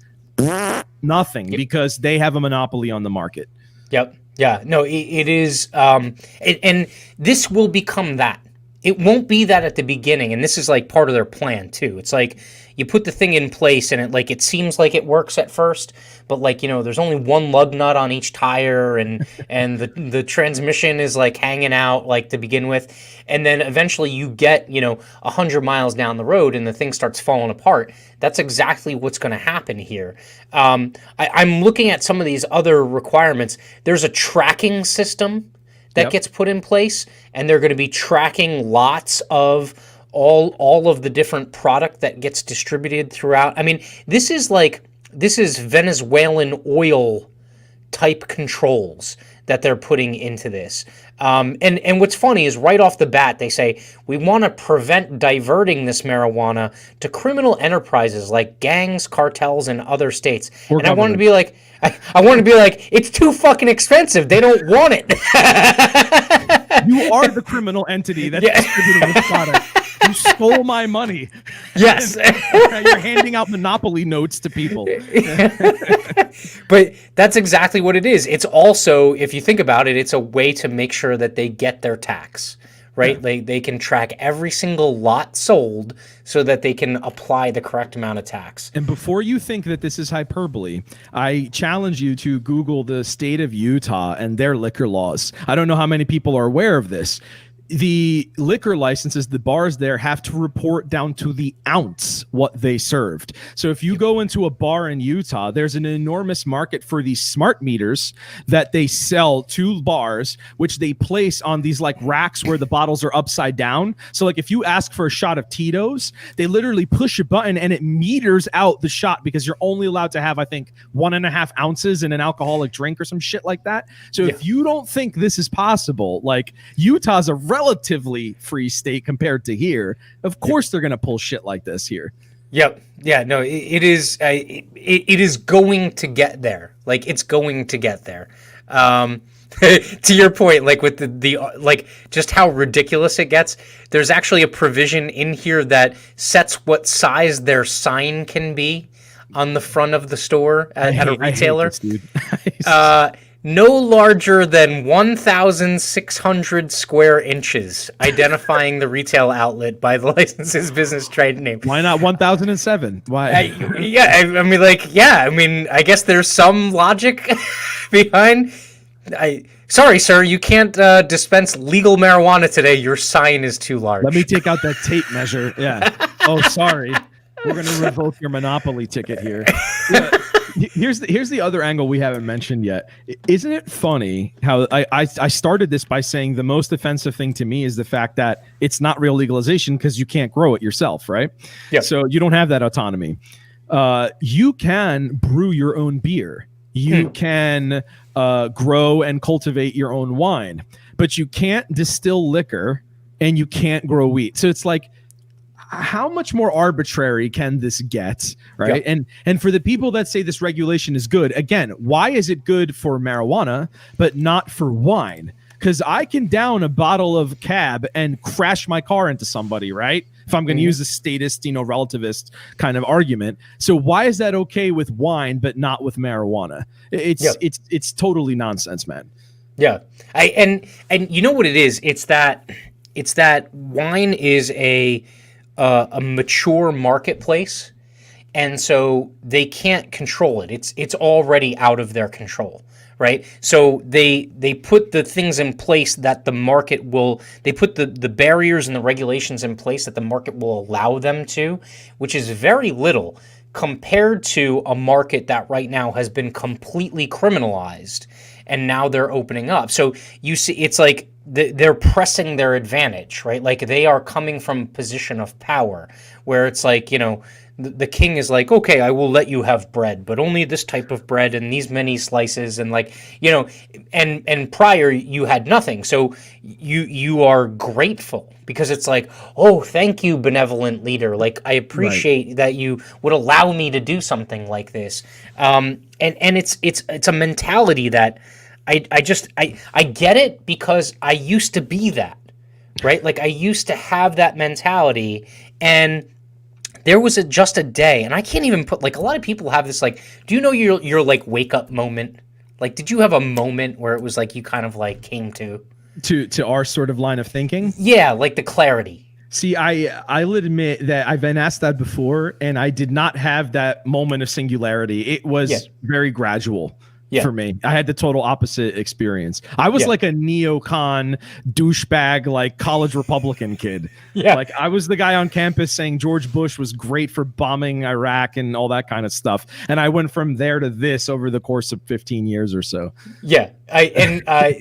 Nothing, because they have a monopoly on the market. Yep. Yeah. No, it is. And this will become that. It won't be that at the beginning, and this is like part of their plan too. It's like you put the thing in place, and it seems like it works at first, but there's only one lug nut on each tire, and the transmission is like hanging out to begin with, and then eventually you get 100 miles down the road, and the thing starts falling apart. That's exactly what's going to happen here. I'm looking at some of these other requirements. There's a tracking system that gets put in place, and they're going to be tracking lots of all of the different product that gets distributed throughout. I mean, this is Venezuelan oil type controls that they're putting into this. And what's funny is right off the bat, they say, we want to prevent diverting this marijuana to criminal enterprises like gangs, cartels, and other states. And I wanted to be like, it's too fucking expensive. They don't want it. You are the criminal entity that's distributing this product. You stole my money. Yes. You're handing out monopoly notes to people. But that's exactly what it is. It's also, if you think about it, it's a way to make sure that they get their tax, right? Yeah. They can track every single lot sold so that they can apply the correct amount of tax. And before you think that this is hyperbole, I challenge you to Google the state of Utah and their liquor laws. I don't know how many people are aware of this. The liquor licenses, the bars there have to report down to the ounce what they served. So if you go into a bar in Utah, there's an enormous market for these smart meters that they sell to bars, which they place on these racks where the bottles are upside down. So if you ask for a shot of Tito's, they literally push a button and it meters out the shot, because you're only allowed to have, I think, 1.5 ounces in an alcoholic drink or some shit like that. So if you don't think this is possible, Utah's a relatively free state compared to here, of course they're going to pull shit like this here. Yep. Yeah, no, it is going to get there. It's going to get there. To your point, with the just how ridiculous it gets, there's actually a provision in here that sets what size their sign can be on the front of the store at a retailer. I hate this, dude. No larger than 1,600 square inches, identifying the retail outlet by the license's business trade name. Why not 1,007? Why? I guess there's some logic behind. Sorry, sir, you can't dispense legal marijuana today. Your sign is too large. Let me take out that tape measure. Yeah. Oh, sorry. We're going to revoke your monopoly ticket here. Yeah. Here's the other angle we haven't mentioned yet. Isn't it funny how I started this by saying the most offensive thing to me is the fact that it's not real legalization because you can't grow it yourself, right? Yeah. So you don't have that autonomy. You can brew your own beer. You can grow and cultivate your own wine, but you can't distill liquor and you can't grow wheat. So it's how much more arbitrary can this get, right? Yep. And for the people that say this regulation is good, again, why is it good for marijuana but not for wine? Because I can down a bottle of cab and crash my car into somebody, right? If I'm going to use the statist, relativist kind of argument. So why is that okay with wine but not with marijuana? It's totally nonsense, man. Yeah, and you know what it is? It's that wine is a mature marketplace, and so they can't control it. It's already out of their control, right? So they put the things in place that the market will. They put the barriers and the regulations in place that the market will allow them to, which is very little compared to a market that right now has been completely criminalized, and now they're opening up. So you see, it's they're pressing their advantage, right? Like they are coming from a position of power where it's like, the king is like, okay, I will let you have bread, but only this type of bread and these many slices, and like, and prior you had nothing, so you are grateful because it's like, oh, thank you, benevolent leader. Like I appreciate that you would allow me to do something like this, and it's a mentality that I get it because I used to be that, right? Like I used to have that mentality, and there was just a day, and I can't even put, like, a lot of people have this, like, do you know your like wake up moment? Like, did you have a moment where it was like you kind of like came to our sort of line of thinking? Yeah, like the clarity. See, I'll admit that I've been asked that before, and I did not have that moment of singularity. It was very gradual. For me, I had the total opposite experience. I was like a neocon douchebag, like college Republican kid. Like I was the guy on campus saying George Bush was great for bombing Iraq and all that kind of stuff. And I went from there to this over the course of 15 years or so.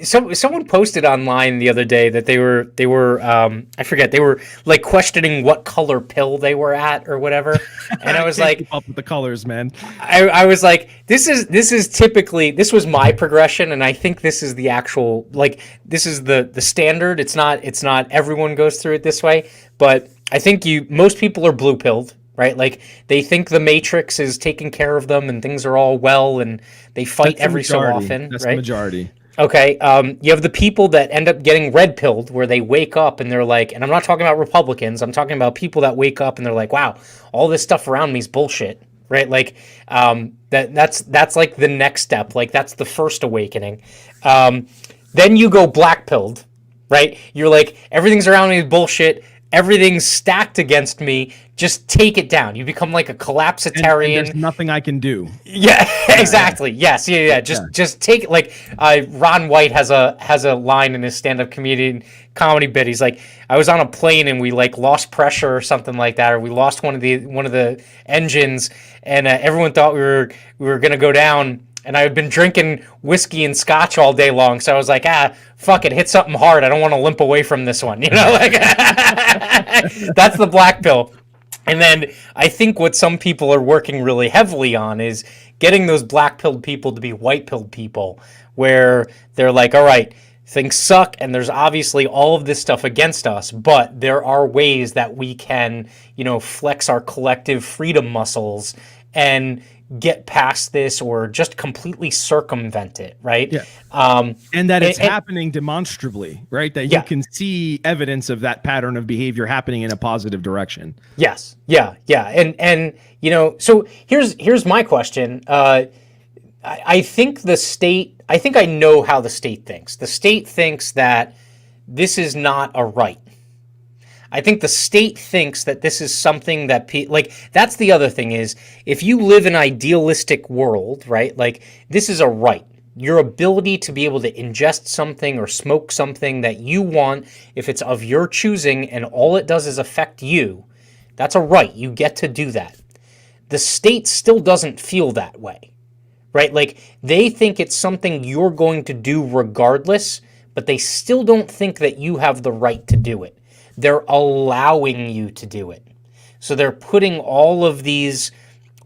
Someone posted online the other day that they were I forget, they were like questioning what color pill they were at or whatever, and I was like, keep up with the colors, man. I was like, this is typically, this was my progression, and I think this is the actual, like, this is the standard. It's not everyone goes through it this way, but I think most people are blue pilled. Right, like they think the Matrix is taking care of them and things are all well, and they fight every so often. That's right? the majority. Okay, you have the people that end up getting red pilled, where they wake up and they're like, and I'm not talking about Republicans. I'm talking about people that wake up and they're like, wow, all this stuff around me is bullshit. Right, like that's like the next step. Like that's the first awakening. Then you go black pilled. Right, you're like, everything's around me is bullshit. Everything's stacked against me. Just take it down. You become like a collapsitarian. And there's nothing I can do. Yeah, exactly. Yes, yeah. Just take it. Like Ron White has a line in his stand-up comedy bit. He's like, I was on a plane and we like lost pressure or something like that, or we lost one of the engines, and everyone thought we were gonna go down. And I had been drinking whiskey and scotch all day long, so I was like, fuck it, hit something hard. I don't want to limp away from this one, like that's the black pill. And then I think what some people are working really heavily on is getting those black pilled people to be white pilled people, where they're like, all right, things suck, and there's obviously all of this stuff against us, but there are ways that we can, flex our collective freedom muscles and get past this, or just completely circumvent it, right? Yeah. And that it's happening demonstrably, right? That you can see evidence of that pattern of behavior happening in a positive direction. Yes. Yeah. And so here's my question. I think I know how the state thinks. The state thinks that this is not a right. I think the state thinks that this is something that that's the other thing is, if you live in an idealistic world, right? Like this is a right. Your ability to be able to ingest something or smoke something that you want, if it's of your choosing and all it does is affect you, that's a right. You get to do that. The state still doesn't feel that way, right? Like they think it's something you're going to do regardless, but they still don't think that you have the right to do it. They're allowing you to do it. So they're putting all of these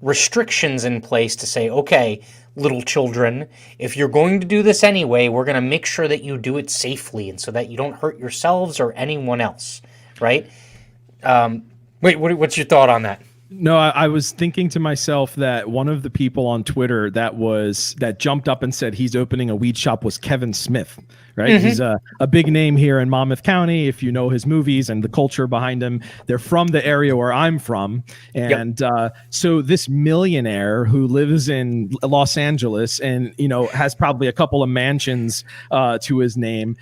restrictions in place to say, okay, little children, if you're going to do this anyway, we're going to make sure that you do it safely and so that you don't hurt yourselves or anyone else, right? What's your thought on that? No, I was thinking to myself that one of the people on Twitter that jumped up and said he's opening a weed shop was Kevin Smith, right? Mm-hmm. He's a big name here in Monmouth County. If you know his movies and the culture behind him, they're from the area where I'm from. And so this millionaire who lives in Los Angeles and, has probably a couple of mansions to his name,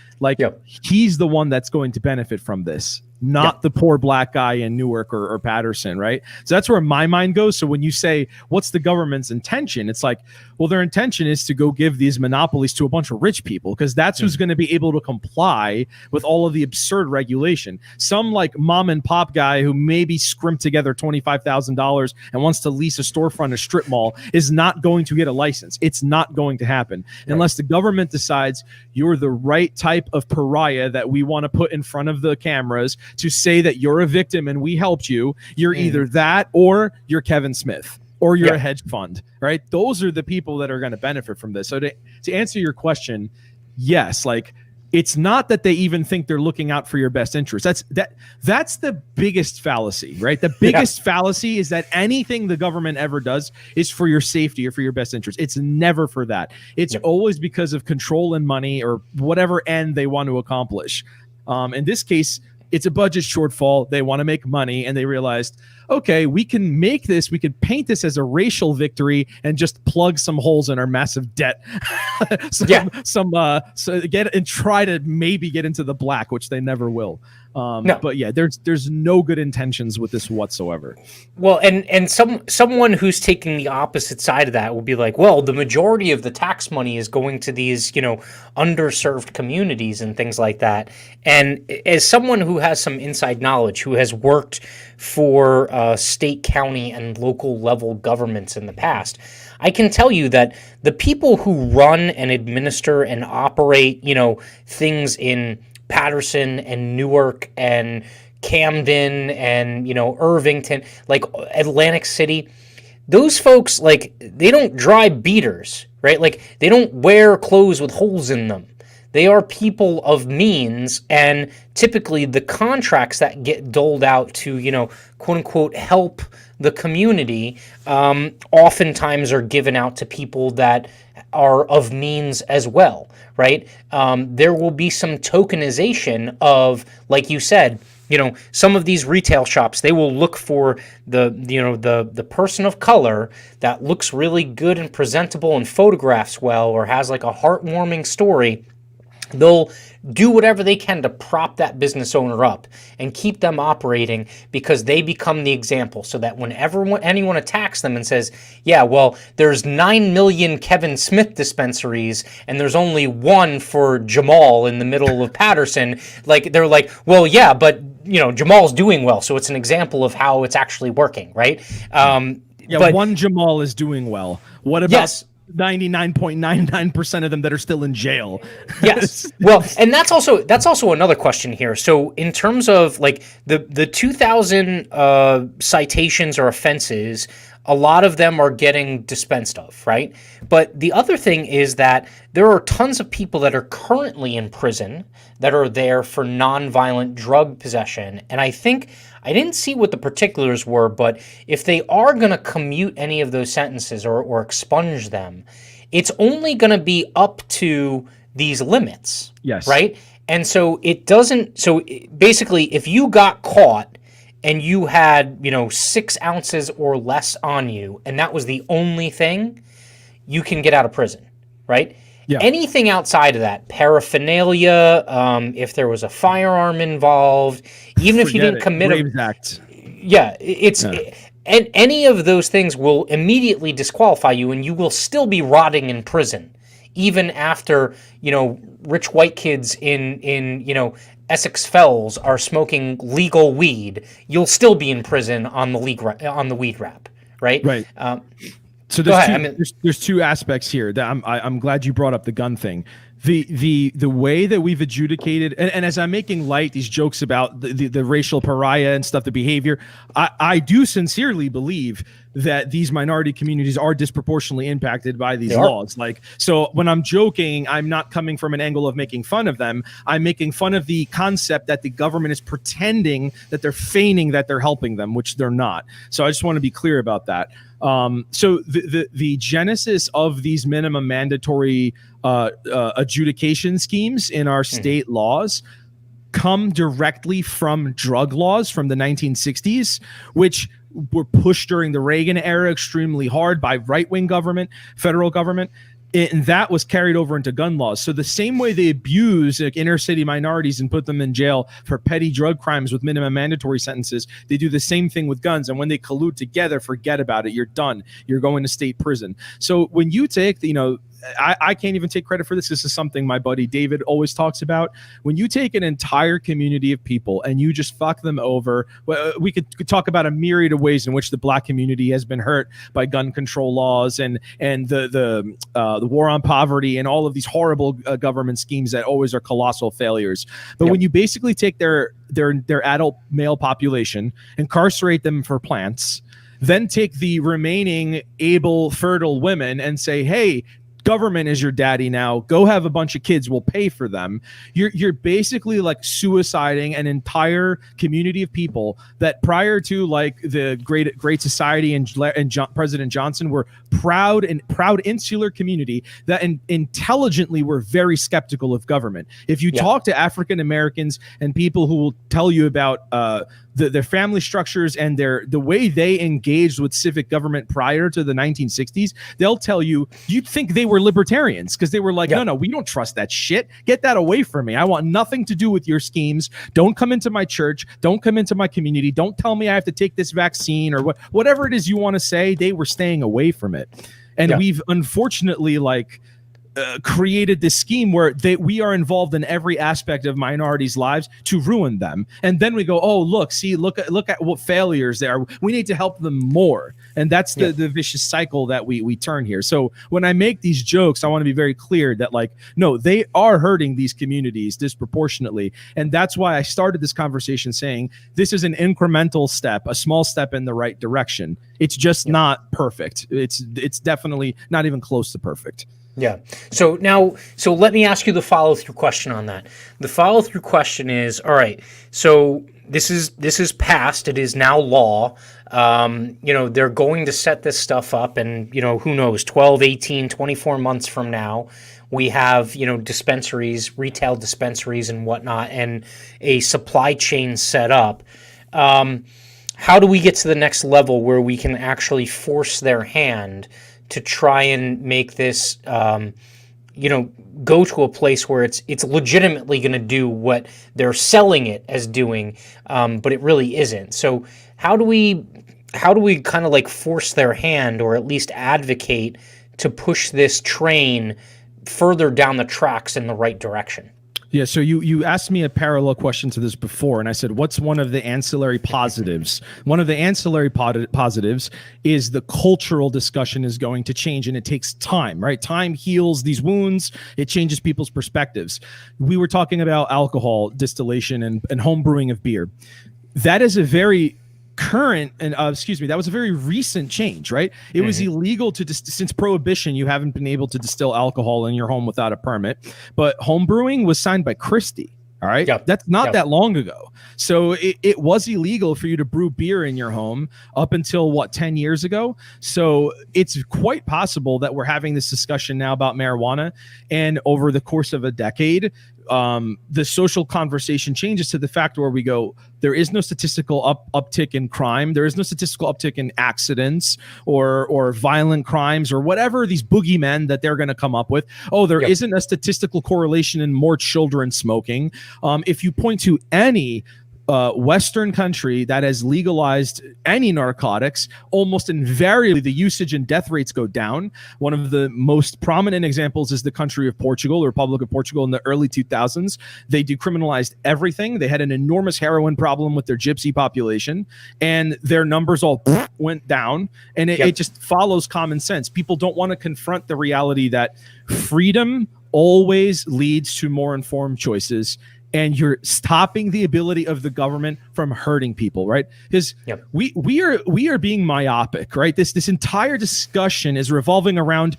he's the one that's going to benefit from this. not the poor black guy in Newark or Patterson, right? So that's where my mind goes. So when you say, what's the government's intention? It's like, well, their intention is to go give these monopolies to a bunch of rich people, because that's who's going to be able to comply with all of the absurd regulation. Some like mom and pop guy who maybe scrimped together $25,000 and wants to lease a storefront, a strip mall, is not going to get a license. It's not going to happen unless the government decides you're the right type of pariah that we want to put in front of the cameras to say that you're a victim and we helped you. You're either that or you're Kevin Smith or you're a hedge fund, right? Those are the people that are going to benefit from this. So to answer your question, yes, like it's not that they even think they're looking out for your best interest. That's the biggest fallacy, right? The biggest fallacy is that anything the government ever does is for your safety or for your best interest. It's never for that. It's always because of control and money or whatever end they want to accomplish. In this case, it's a budget shortfall. They want to make money, and they realized, okay, we can make this, we could paint this as a racial victory and just plug some holes in our massive debt. So get and try to maybe get into the black, which they never will. No. But yeah, there's no good intentions with this whatsoever. Well, and someone who's taking the opposite side of that will be like, well, the majority of the tax money is going to these, underserved communities and things like that. And as someone who has some inside knowledge, who has worked for state, county, and local level governments in the past, I can tell you that the people who run and administer and operate, things in Patterson and Newark and Camden and, Irvington, like Atlantic City, those folks, like, they don't drive beaters, right? Like, they don't wear clothes with holes in them. They are people of means, and typically the contracts that get doled out to, quote unquote, help the community, oftentimes are given out to people that are of means as well, right? There will be some tokenization of, like you said, some of these retail shops, they will look for the person of color that looks really good and presentable and photographs well or has like a heartwarming story. They'll do whatever they can to prop that business owner up and keep them operating because they become the example, so that whenever anyone attacks them and says, yeah, well, there's 9 million Kevin Smith dispensaries and there's only one for Jamal in the middle of Patterson, like they're like, well, yeah, but Jamal's doing well, so it's an example of how it's actually working, right? But one Jamal is doing well. What about 99.99% of them that are still in jail? Yes. Well, and that's also another question here. So in terms of like the 2,000 citations or offenses, a lot of them are getting dispensed of, right? But the other thing is that there are tons of people that are currently in prison that are there for nonviolent drug possession. And I think, I didn't see what the particulars were, but if they are going to commute any of those sentences or expunge them, it's only going to be up to these limits. Yes. Right? And so basically, if you got caught and you had, 6 ounces or less on you, and that was the only thing, you can get out of prison, right? Yeah. Anything outside of that, paraphernalia, if there was a firearm involved, even if you didn't commit Graves Act. Yeah, and any of those things will immediately disqualify you, and you will still be rotting in prison, even after, rich white kids in Essex Fells are smoking legal weed. You'll still be in prison on the weed rap, right? Right. So there's two aspects here that I'm glad you brought up the gun thing. The way that we've adjudicated, and as I'm making light these jokes about the racial pariah and stuff, the behavior, I do sincerely believe that these minority communities are disproportionately impacted by these laws. Like, so when I'm joking, I'm not coming from an angle of making fun of them. I'm making fun of the concept that the government is pretending that they're feigning that they're helping them, which they're not. So I just want to be clear about that. So the genesis of these minimum mandatory adjudication schemes in our state laws come directly from drug laws from the 1960s, which were pushed during the Reagan era extremely hard by right-wing government, federal government. And that was carried over into gun laws. So the same way they abuse like, inner city minorities and put them in jail for petty drug crimes with minimum mandatory sentences, they do the same thing with guns. And when they collude together, forget about it. You're done. You're going to state prison. So when you take, I can't even take credit for this. This is something my buddy David always talks about. When you take an entire community of people and you just fuck them over, we could talk about a myriad of ways in which the black community has been hurt by gun control laws and the war on poverty and all of these horrible government schemes that always are colossal failures. But when you basically take their adult male population, incarcerate them for plants, then take the remaining able, fertile women and say, hey, government is your daddy now. Go have a bunch of kids. We'll pay for them. You're basically like suiciding an entire community of people that prior to like the Great Society and President Johnson were proud insular community that intelligently were very skeptical of government. If you talk to African Americans and people who will tell you about their family structures and the way they engaged with civic government prior to the 1960s, they'll tell you you'd think they were libertarians because they were like, no, we don't trust that shit. Get that away from me. I want nothing to do with your schemes. Don't come into my church. Don't come into my community. Don't tell me I have to take this vaccine or whatever it is you want to say. They were staying away from it. And we've unfortunately created this scheme where we are involved in every aspect of minorities' lives to ruin them. And then we go, oh, look at what failures there are. We need to help them more. And that's the vicious cycle that we turn here. So when I make these jokes, I want to be very clear that no, they are hurting these communities disproportionately. And that's why I started this conversation saying this is an incremental step, a small step in the right direction. It's just not perfect. It's definitely not even close to perfect. Yeah. So let me ask you the follow-through question on that. The follow-through question is, all right, so this is passed. It is now law. They're going to set this stuff up and, who knows, 12, 18, 24 months from now, we have, dispensaries, retail dispensaries and whatnot, and a supply chain set up. How do we get to the next level where we can actually force their hand to try and make this, go to a place where it's legitimately going to do what they're selling it as doing, but it really isn't. So how do we kind of force their hand, or at least advocate to push this train further down the tracks in the right direction? Yeah, so you asked me a parallel question to this before, and I said, what's one of the ancillary positives? One of the ancillary positives is the cultural discussion is going to change, and it takes time, right? Time heals these wounds. It changes people's perspectives. We were talking about alcohol distillation and home brewing of beer. That is a very that was a very recent change, right? It was illegal since Prohibition, you haven't been able to distill alcohol in your home without a permit, but home brewing was signed by Christie. All right. Yep. That's not that long ago. So it was illegal for you to brew beer in your home up until 10 years ago. So it's quite possible that we're having this discussion now about marijuana, and over the course of a decade, the social conversation changes to the fact where we go, there is no statistical uptick in crime. There is no statistical uptick in accidents or violent crimes or whatever these boogeymen that they're going to come up with. Oh, there isn't a statistical correlation in more children smoking. If you point to any Western country that has legalized any narcotics, almost invariably the usage and death rates go down. One of the most prominent examples is the country of Portugal, the Republic of Portugal in the early 2000s. They decriminalized everything. They had an enormous heroin problem with their gypsy population, and their numbers all went down. And it just follows common sense. People don't want to confront the reality that freedom always leads to more informed choices, and you're stopping the ability of the government from hurting people, right? Because we are being myopic, right? This entire discussion is revolving around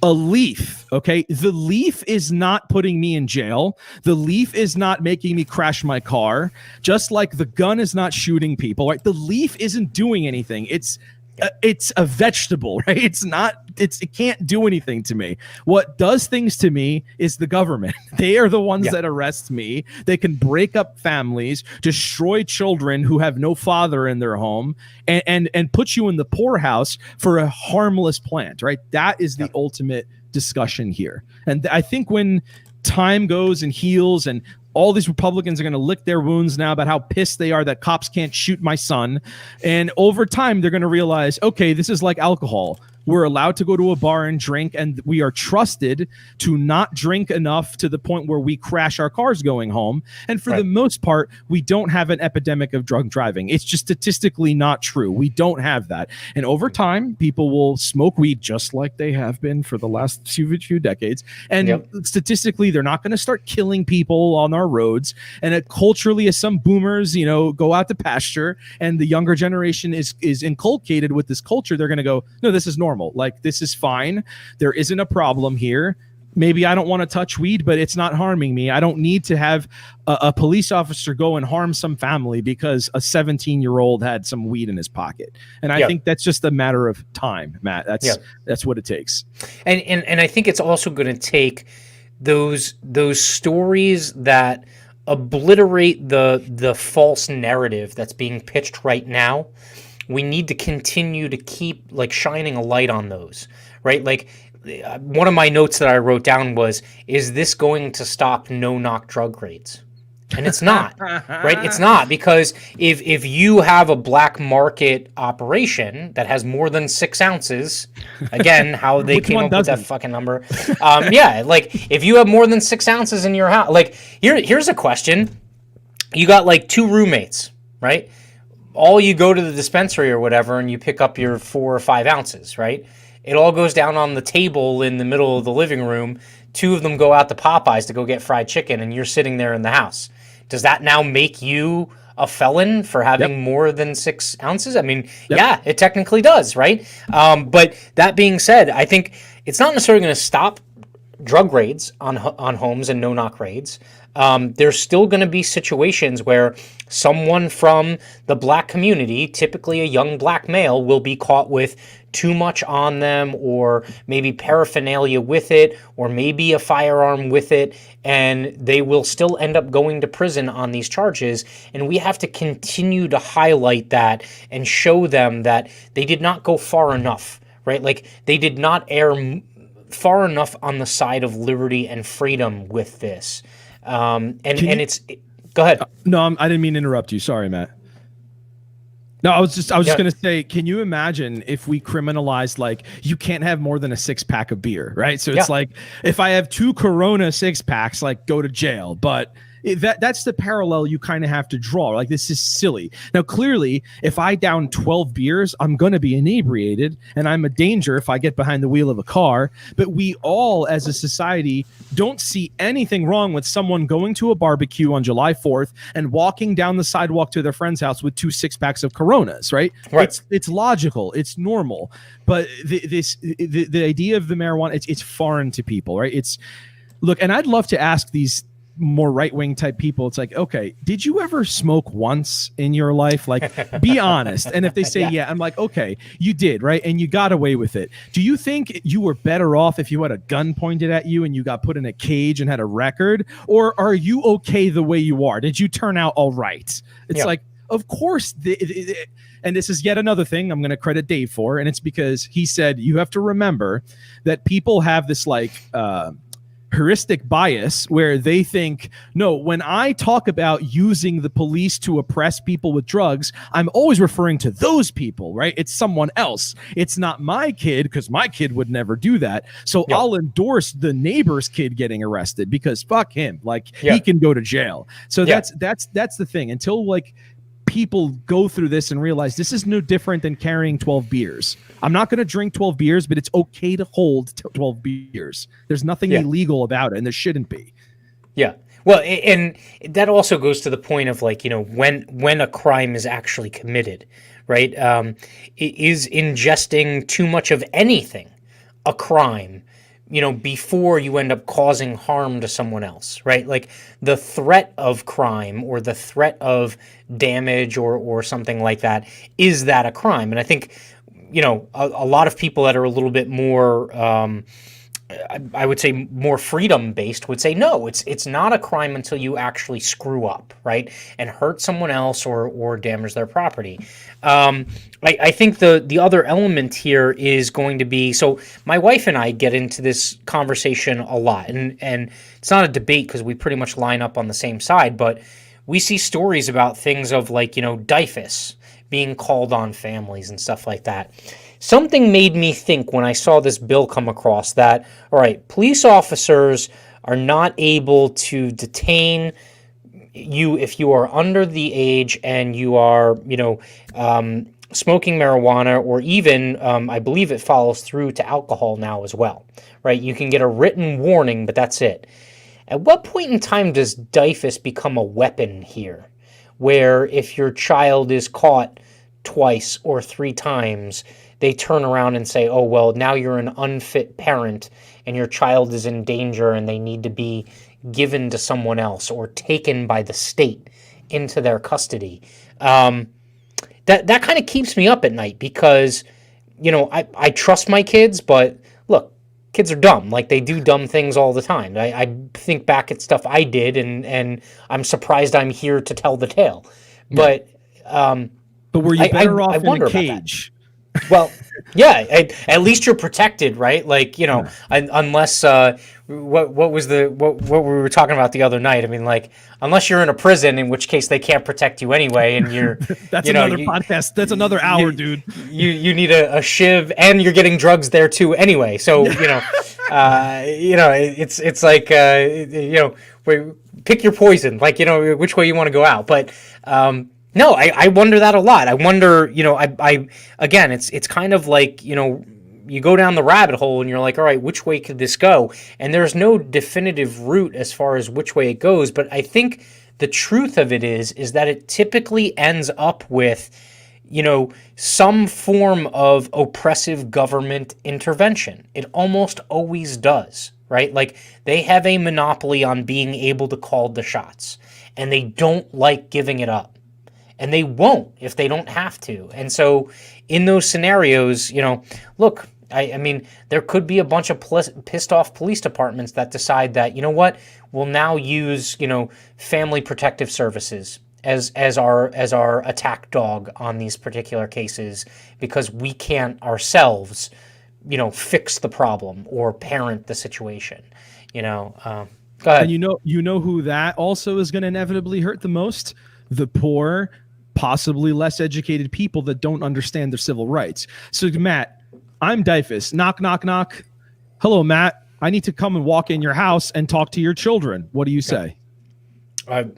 a leaf, okay? The leaf is not putting me in jail. The leaf is not making me crash my car, just like the gun is not shooting people, right? The leaf isn't doing anything. It's a vegetable, right? It can't do anything to me. What does things to me is the government. They are the ones that arrest me. They can break up families, destroy children who have no father in their home, and put you in the poorhouse for a harmless plant, right? That is the ultimate discussion here. And I think when time goes and heals, and all these Republicans are going to lick their wounds now about how pissed they are that cops can't shoot my son. And over time, they're going to realize, okay, this is like alcohol. We're allowed to go to a bar and drink, and we are trusted to not drink enough to the point where we crash our cars going home. And for the most part, we don't have an epidemic of drunk driving. It's just statistically not true. We don't have that. And over time, people will smoke weed just like they have been for the last few decades. And statistically, they're not going to start killing people on our roads. And culturally, as some boomers, go out to pasture, and the younger generation is inculcated with this culture, they're going to go, no, this is normal. Like, this is fine. There isn't a problem here. Maybe I don't want to touch weed, but it's not harming me. I don't need to have a police officer go and harm some family because a 17-year-old had some weed in his pocket. And I think that's just a matter of time, Matt. That's what it takes. And I think it's also going to take those stories that obliterate the false narrative that's being pitched right now. We need to continue to keep shining a light on those, right? Like, one of my notes that I wrote down was, is this going to stop no-knock drug raids? And it's not, right? It's not, because if you have a black market operation that has more than 6 ounces, again, how they came up with that fucking number. If you have more than 6 ounces in your house, here's a question. You got 2 roommates, right? All you go to the dispensary or whatever, and you pick up your 4 or 5 ounces, right? It all goes down on the table in the middle of the living room. 2 of them go out to Popeyes to go get fried chicken, and you're sitting there in the house. Does that now make you a felon for having more than 6 ounces? I mean, yeah, it technically does, right? But that being said, I think it's not necessarily going to stop drug raids on homes and no-knock raids. There's still going to be situations where someone from the black community, typically a young black male, will be caught with too much on them, or maybe paraphernalia with it, or maybe a firearm with it, and they will still end up going to prison on these charges. And we have to continue to highlight that and show them that they did not go far enough, right? Like, they did not err far enough on the side of liberty and freedom with this. Go ahead. No, I didn't mean to interrupt you. Sorry, Matt. No, I was just going to say, can you imagine if we criminalized, you can't have more than a 6-pack of beer, right? So it's if I have 2 Corona 6-packs, go to jail. But that's the parallel you kind of have to draw. This is silly. Now, clearly, if I down 12 beers, I'm going to be inebriated, and I'm a danger if I get behind the wheel of a car. But we all, as a society, don't see anything wrong with someone going to a barbecue on July 4th and walking down the sidewalk to their friend's house with 2 6-packs of Coronas, right? It's logical. It's normal. But the idea of the marijuana, it's foreign to people, right? Look, and I'd love to ask these more right-wing type people, it's okay, did you ever smoke once in your life? Be honest. And if they say yeah, I'm okay, you did, right? And you got away with it. Do you think you were better off if you had a gun pointed at you and you got put in a cage and had a record? Or are you okay the way you are? Did you turn out all right? It's of course, and this is yet another thing I'm going to credit Dave for, and it's because he said you have to remember that people have this heuristic bias where they think, no, when I talk about using the police to oppress people with drugs, I'm always referring to those people, right? It's someone else. It's not my kid, because my kid would never do that. So I'll endorse the neighbor's kid getting arrested because fuck him. He can go to jail. So that's the thing. Until people go through this and realize this is no different than carrying 12 beers. I'm not going to drink 12 beers, but it's okay to hold 12 beers. There's nothing illegal about it, and there shouldn't be. Yeah. Well, and that also goes to the point of when a crime is actually committed, right? Is ingesting too much of anything a crime? Before you end up causing harm to someone else, right? The threat of crime or the threat of damage or something like that, is that a crime? And I think, a lot of people that are a little bit more I would say more freedom based would say no, it's not a crime until you actually screw up, right, and hurt someone else or damage their property. I think the other element here is going to be, so my wife and I get into this conversation a lot, and it's not a debate because we pretty much line up on the same side, but we see stories about things of like, DIFUS being called on families and stuff like that. Something made me think when I saw this bill come across that, all right, police officers are not able to detain you if you are under the age and you are, smoking marijuana, or even, I believe it follows through to alcohol now as well, right? You can get a written warning, but that's it. At what point in time does DIFUS become a weapon here? Where if your child is caught twice or three times, they turn around and say, oh, well, now you're an unfit parent and your child is in danger and they need to be given to someone else or taken by the state into their custody. That kind of keeps me up at night because, I trust my kids, but look, kids are dumb. Like, they do dumb things all the time. I think back at stuff I did, and I'm surprised I'm here to tell the tale. But were you better off in a cage? Well, yeah, at least you're protected, right? Like, unless what we were talking about the other night. I mean, like, unless you're in a prison, in which case they can't protect you anyway, and you're that's another podcast. That's another hour, dude. You need a shiv, and you're getting drugs there too anyway. So it's like pick your poison, like which way you want to go out, but. No, I wonder that a lot. I wonder, I again, it's kind of like, you go down the rabbit hole and you're like, all right, which way could this go? And there's no definitive route as far as which way it goes. But I think the truth of it is that it typically ends up with, some form of oppressive government intervention. It almost always does, right? Like, they have a monopoly on being able to call the shots, and they don't like giving it up. And they won't if they don't have to. And so in those scenarios, look, I mean, there could be a bunch of pissed off police departments that decide that, we'll now use, family protective services as our attack dog on these particular cases because we can't ourselves, fix the problem or parent the situation, Go ahead. And you know who that also is going to inevitably hurt the most? The poor, possibly less educated people that don't understand their civil rights. So, Matt, I'm DIFUS. Knock, knock, knock. Hello, Matt. I need to come and walk in your house and talk to your children. What do you say?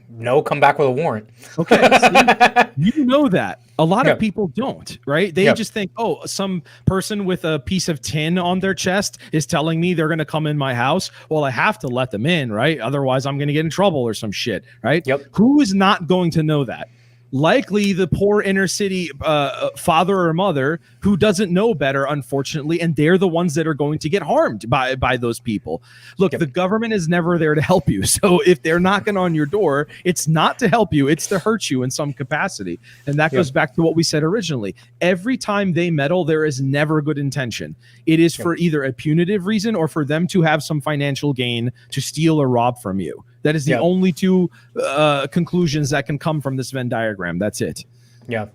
No, come back with a warrant. Okay. See, you know that. A lot of people don't, right? They just think, oh, some person with a piece of tin on their chest is telling me they're going to come in my house. Well, I have to let them in, right? Otherwise, I'm going to get in trouble or some shit, right? Yep. Who is not going to know that? Likely the poor inner city father or mother who doesn't know better, unfortunately, and they're the ones that are going to get harmed by those people. Look, the government is never there to help you. So if they're knocking on your door, it's not to help you, it's to hurt you in some capacity. And that goes back to what we said originally. Every time they meddle, there is never good intention. It is for either a punitive reason or for them to have some financial gain to steal or rob from you. That is the only two conclusions that can come from this Venn diagram. That's it. Yeah.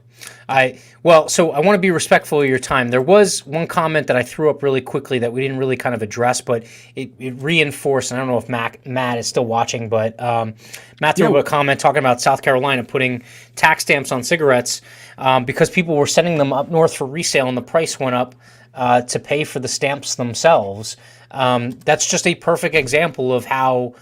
So I want to be respectful of your time. There was one comment that I threw up really quickly that we didn't really kind of address, but it reinforced, and I don't know if Matt is still watching, but Matt threw up a comment talking about South Carolina putting tax stamps on cigarettes because people were sending them up north for resale and the price went up to pay for the stamps themselves. That's just a perfect example of how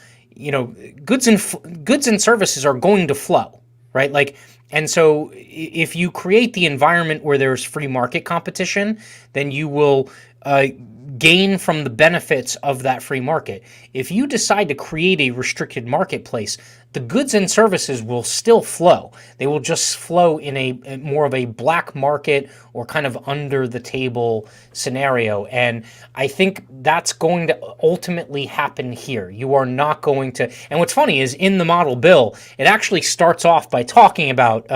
goods and services are going to flow, right? Like, and so if you create the environment where there's free market competition, then you will gain from the benefits of that free market. If you decide to create a restricted marketplace, the goods and services will still flow. They will just flow in a more of a black market or kind of under the table scenario. And I think that's going to ultimately happen here. You are not going to, and what's funny is in the model bill, it actually starts off by talking about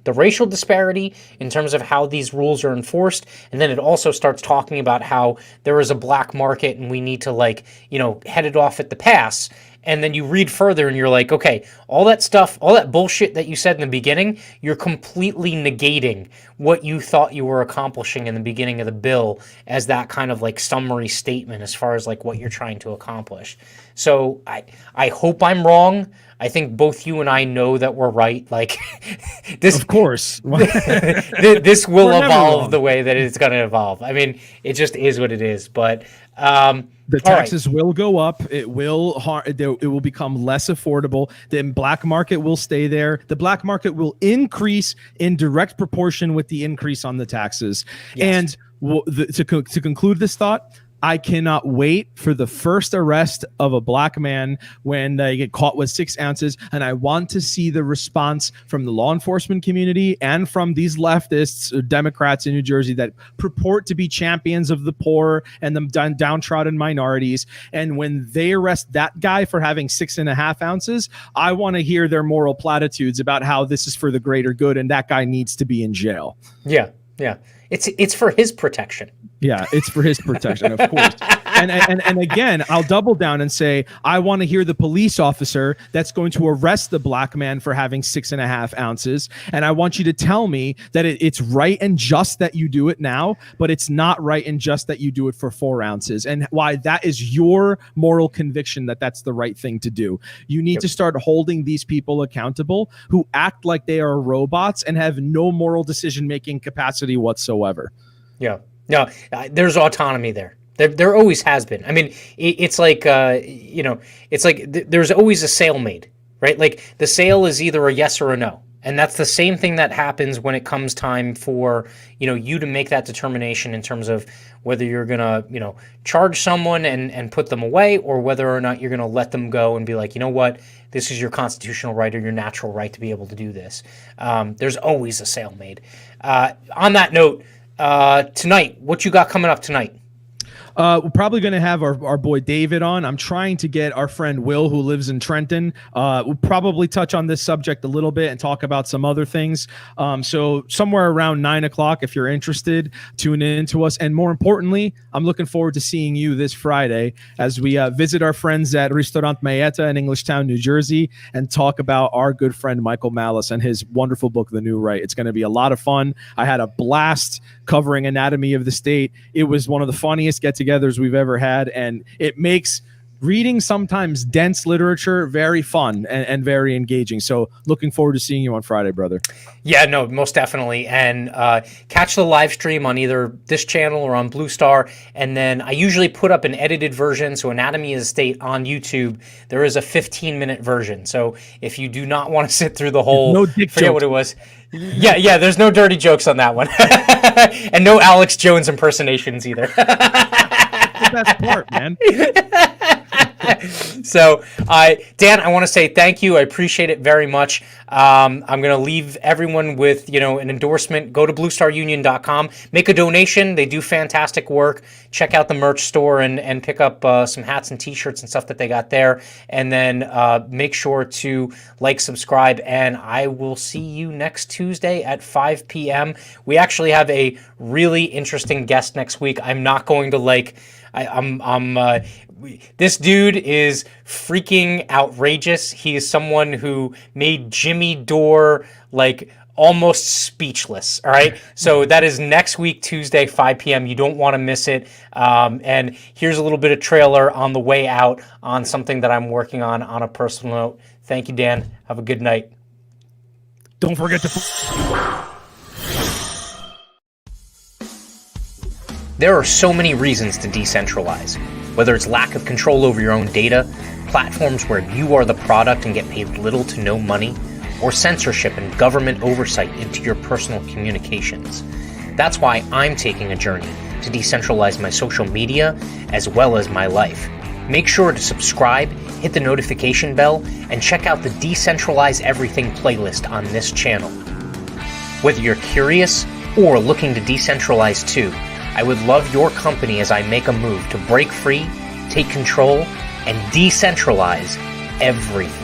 the racial disparity in terms of how these rules are enforced, and then it also starts talking about how there is a black market and we need to, like, you know, head it off at the pass. And then you read further and you're like, okay, all that stuff, all that bullshit that you said in the beginning, you're completely negating what you thought you were accomplishing in the beginning of the bill as that kind of like summary statement as far as like what you're trying to accomplish. So I hope I'm wrong. I think both you and I know that we're right. Like this, of course, this will evolve the way that it's going to evolve. I mean, it just is what it is. But the taxes will go up. It will it will become less affordable. The black market will stay there. The black market will increase in direct proportion with the increase on the taxes. Yes. And to conclude this thought, I cannot wait for the first arrest of a black man when they get caught with 6 ounces. And I want to see the response from the law enforcement community and from these leftists, Democrats in New Jersey that purport to be champions of the poor and the downtrodden minorities. And when they arrest that guy for having 6.5 ounces, I want to hear their moral platitudes about how this is for the greater good and that guy needs to be in jail. Yeah. Yeah. It's for his protection. Yeah, it's for his protection, of course. And again, I'll double down and say, I want to hear the police officer that's going to arrest the black man for having 6.5 ounces. And I want you to tell me that it's right and just that you do it now, but it's not right and just that you do it for 4 ounces. And why that is your moral conviction that that's the right thing to do. You need to start holding these people accountable who act like they are robots and have no moral decision-making capacity whatsoever. Yeah. No, there's autonomy there. There always has been. I mean, it's like, it's like there's always a sale made, right? Like the sale is either a yes or a no. And that's the same thing that happens when it comes time for, you to make that determination in terms of whether you're going to, charge someone and put them away, or whether or not you're going to let them go and be like, you know what, this is your constitutional right or your natural right to be able to do this. There's always a sale made. On that note, tonight, what you got coming up tonight? We're probably going to have our boy David on. I'm trying to get our friend Will, who lives in Trenton. We'll probably touch on this subject a little bit and talk about some other things. So somewhere around 9 o'clock, if you're interested, tune in to us. And more importantly, I'm looking forward to seeing you this Friday as we visit our friends at Restaurant Mayetta in Englishtown, New Jersey, and talk about our good friend Michael Malice and his wonderful book, The New Right. It's going to be a lot of fun. I had a blast covering Anatomy of the State. It was one of the funniest get-togethers we've ever had, and it makes reading sometimes dense literature very fun and very engaging. So looking forward to seeing you on Friday, brother. Yeah, no, most definitely. And catch the live stream on either this channel or on Blue Star. And then I usually put up an edited version. So Anatomy of the State on YouTube, there is a 15-minute version. So if you do not want to sit through the whole, forget what it was. Yeah, there's no dirty jokes on that one. And no Alex Jones impersonations either. That's the best part, man. So, Dan, I want to say thank you. I appreciate it very much. I'm going to leave everyone with, an endorsement. Go to bluestarunion.com. Make a donation. They do fantastic work. Check out the merch store and pick up some hats and T-shirts and stuff that they got there. And then make sure to like, subscribe, and I will see you next Tuesday at 5 p.m. We actually have a really interesting guest next week. I'm not going to this dude is freaking outrageous. He is someone who made Jimmy Dore almost speechless. All right. So that is next week, Tuesday, 5 p.m. You don't want to miss it. And here's a little bit of trailer on the way out on something that I'm working on a personal note. Thank you, Dan. Have a good night. Don't forget to... There are so many reasons to decentralize, whether it's lack of control over your own data, platforms where you are the product and get paid little to no money, or censorship and government oversight into your personal communications. That's why I'm taking a journey to decentralize my social media as well as my life. Make sure to subscribe, hit the notification bell, and check out the Decentralize Everything playlist on this channel. Whether you're curious or looking to decentralize too, I would love your company as I make a move to break free, take control, and decentralize everything.